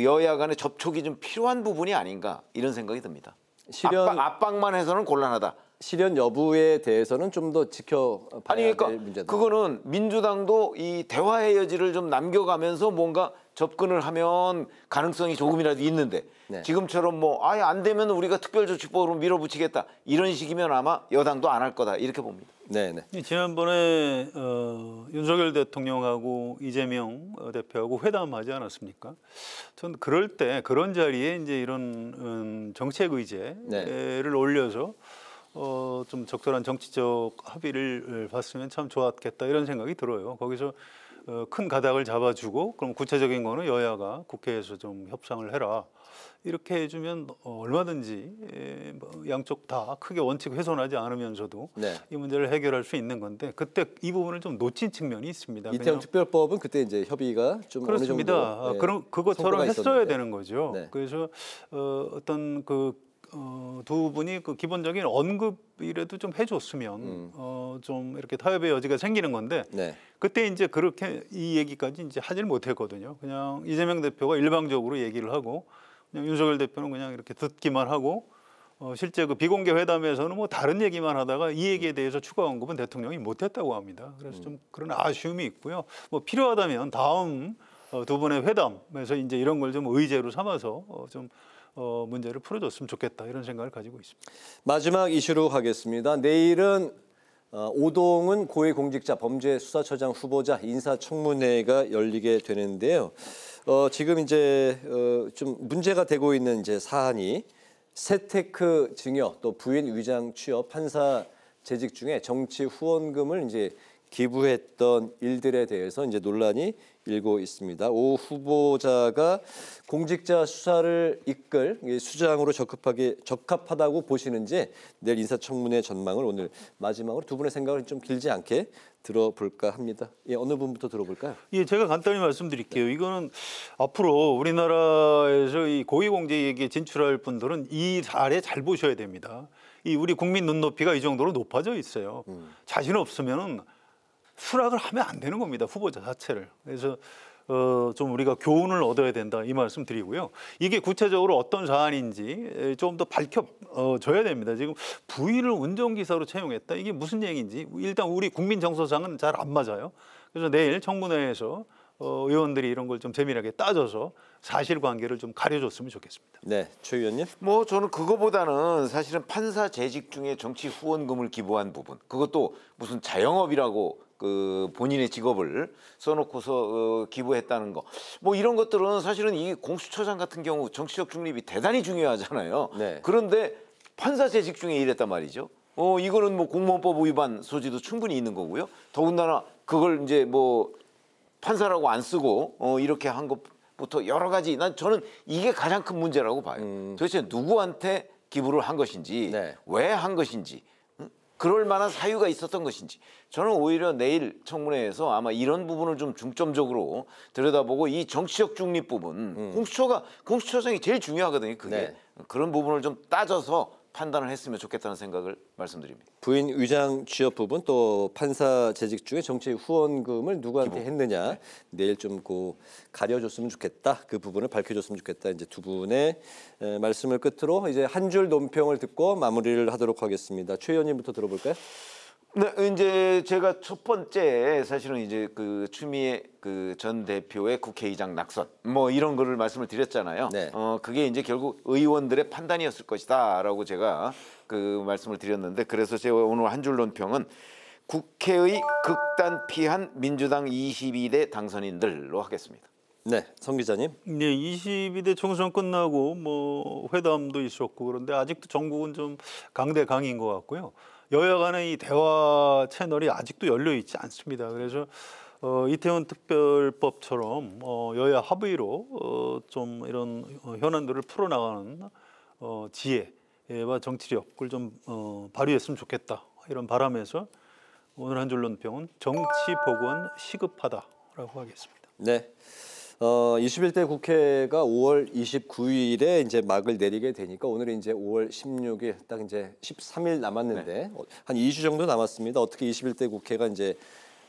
여야 간의 접촉이 좀 필요한 부분이 아닌가 이런 생각이 듭니다. 압박만 해서는 곤란하다. 실현 여부에 대해서는 좀 더 지켜봐야 아니 그러니까 될 문제다. 그거는 민주당도 이 대화의 여지를 좀 남겨가면서 뭔가 접근을 하면 가능성이 조금이라도 있는데 네. 지금처럼 뭐 아예 안 되면 우리가 특별조치법으로 밀어붙이겠다 이런 식이면 아마 여당도 안 할 거다 이렇게 봅니다. 네네. 지난번에 윤석열 대통령하고 이재명 대표하고 회담하지 않았습니까? 전 그럴 때 그런 자리에 이제 이런 정책 의제를 올려서 좀 적절한 정치적 합의를 봤으면 참 좋았겠다 이런 생각이 들어요. 거기서 큰 가닥을 잡아주고 그럼 구체적인 거는 여야가 국회에서 좀 협상을 해라. 이렇게 해주면 얼마든지 양쪽 다 크게 원칙 훼손하지 않으면서도 네. 이 문제를 해결할 수 있는 건데 그때 이 부분을 좀 놓친 측면이 있습니다. 이태영 특별법은 그때 이제 협의가 좀 그렇습니다. 어느 정도 그럼 그것처럼 했어야 있었는데. 되는 거죠. 네. 그래서 어떤 두 분이 그 기본적인 언급이라도 좀 해줬으면 좀 이렇게 타협의 여지가 생기는 건데 네. 그때 이제 그렇게 이 얘기까지 이제 하질 못했거든요. 그냥 이재명 대표가 일방적으로 얘기를 하고 그냥 윤석열 대표는 그냥 이렇게 듣기만 하고 실제 그 비공개 회담에서는 뭐 다른 얘기만 하다가 이 얘기에 대해서 추가 언급은 대통령이 못했다고 합니다. 그래서 좀 그런 아쉬움이 있고요. 뭐 필요하다면 다음 두 분의 회담에서 이제 이런 걸 좀 의제로 삼아서 좀 문제를 풀어줬으면 좋겠다 이런 생각을 가지고 있습니다. 마지막 이슈로 가겠습니다. 내일은 오동은 고위공직자 범죄수사처장 후보자 인사청문회가 열리게 되는데요. 지금 이제 좀 문제가 되고 있는 이제 사안이 세테크 증여 또 부인 위장 취업 판사 재직 중에 정치 후원금을 이제 기부했던 일들에 대해서 이제 논란이 일고 있습니다. 오 후보자가 공직자 수사를 이끌 수장으로 적합하다고 보시는지 내일 인사청문회 전망을 오늘 마지막으로 두 분의 생각을 좀 길지 않게 들어볼까 합니다. 예, 어느 분부터 들어볼까요? 예, 제가 간단히 말씀드릴게요. 이거는 앞으로 우리나라에서 이 고위공직에 진출할 분들은 이 사례 잘 보셔야 됩니다. 이 우리 국민 눈높이가 이 정도로 높아져 있어요. 자신 없으면은 수락을 하면 안 되는 겁니다. 후보자 자체를. 그래서 좀 우리가 교훈을 얻어야 된다 이 말씀 드리고요. 이게 구체적으로 어떤 사안인지 좀 더 밝혀줘야 됩니다. 지금 부인을 운전기사로 채용했다. 이게 무슨 얘기인지 일단 우리 국민 정서상은 잘 안 맞아요. 그래서 내일 청문회에서 의원들이 이런 걸 좀 세밀하게 따져서 사실관계를 좀 가려줬으면 좋겠습니다. 네, 최 의원님. 뭐 저는 그거보다는 사실은 판사 재직 중에 정치 후원금을 기부한 부분, 그것도 무슨 자영업이라고 그 본인의 직업을 써놓고서 기부했다는 거, 뭐 이런 것들은 사실은 이 공수처장 같은 경우 정치적 중립이 대단히 중요하잖아요. 네. 그런데 판사 재직 중에 이랬단 말이죠. 이거는 뭐 공무원법 위반 소지도 충분히 있는 거고요. 더군다나 그걸 이제 뭐 판사라고 안 쓰고 이렇게 한 것부터 여러 가지 저는 이게 가장 큰 문제라고 봐요. 도대체 누구한테 기부를 한 것인지, 네. 왜 한 것인지, 그럴 만한 사유가 있었던 것인지. 저는 오히려 내일 청문회에서 아마 이런 부분을 좀 중점적으로 들여다보고 이 정치적 중립 부분, 공수처장이 제일 중요하거든요. 그게. 네. 그런 부분을 좀 따져서 판단을 했으면 좋겠다는 생각을 말씀드립니다. 부인 위장 취업 부분 또 판사 재직 중에 정치 후원금을 누구한테 했느냐 내일 좀 가려줬으면 좋겠다. 그 부분을 밝혀줬으면 좋겠다. 이제 두 분의 말씀을 끝으로 이제 한 줄 논평을 듣고 마무리를 하도록 하겠습니다. 최 의원님부터 들어볼까요? 네, 이제 제가 첫 번째 사실은 이제 그 추미애 그 전 대표의 국회의장 낙선 뭐 이런 거를 말씀을 드렸잖아요. 네. 그게 이제 결국 의원들의 판단이었을 것이다라고 제가 그 말씀을 드렸는데 그래서 제가 오늘 한 줄 논평은 국회의 극단 피한 민주당 22대 당선인들로 하겠습니다. 네, 성 기자님. 네, 22대 총선 끝나고 뭐 회담도 있었고 그런데 아직도 전국은 좀 강대강인 것 같고요. 여야 간의 이 대화 채널이 아직도 열려 있지 않습니다. 그래서 이태원 특별법처럼 여야 합의로 좀 이런 현안들을 풀어나가는 지혜와 정치력을 좀 발휘했으면 좋겠다. 이런 바람에서 오늘 한 줄 논평은 정치 복원 시급하다라고 하겠습니다. 네. 21대 국회가 5월 29일에 이제 막을 내리게 되니까 오늘이 이제 5월 16일 딱 이제 13일 남았는데 한 2주 정도 남았습니다. 어떻게 21대 국회가 이제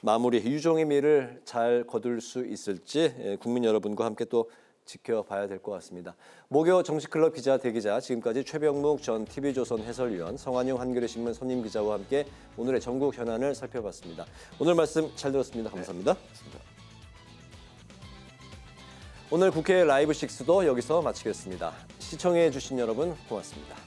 마무리 유종의 미를 잘 거둘 수 있을지 국민 여러분과 함께 또 지켜봐야 될 것 같습니다. 목요 정치클럽 기자 대기자 지금까지 최병묵 전 TV조선 해설위원 성한용 한겨레신문 손님 기자와 함께 오늘의 전국 현안을 살펴봤습니다. 오늘 말씀 잘 들었습니다. 감사합니다. 네, 오늘 국회 라이브 6도 여기서 마치겠습니다. 시청해 주신 여러분 고맙습니다.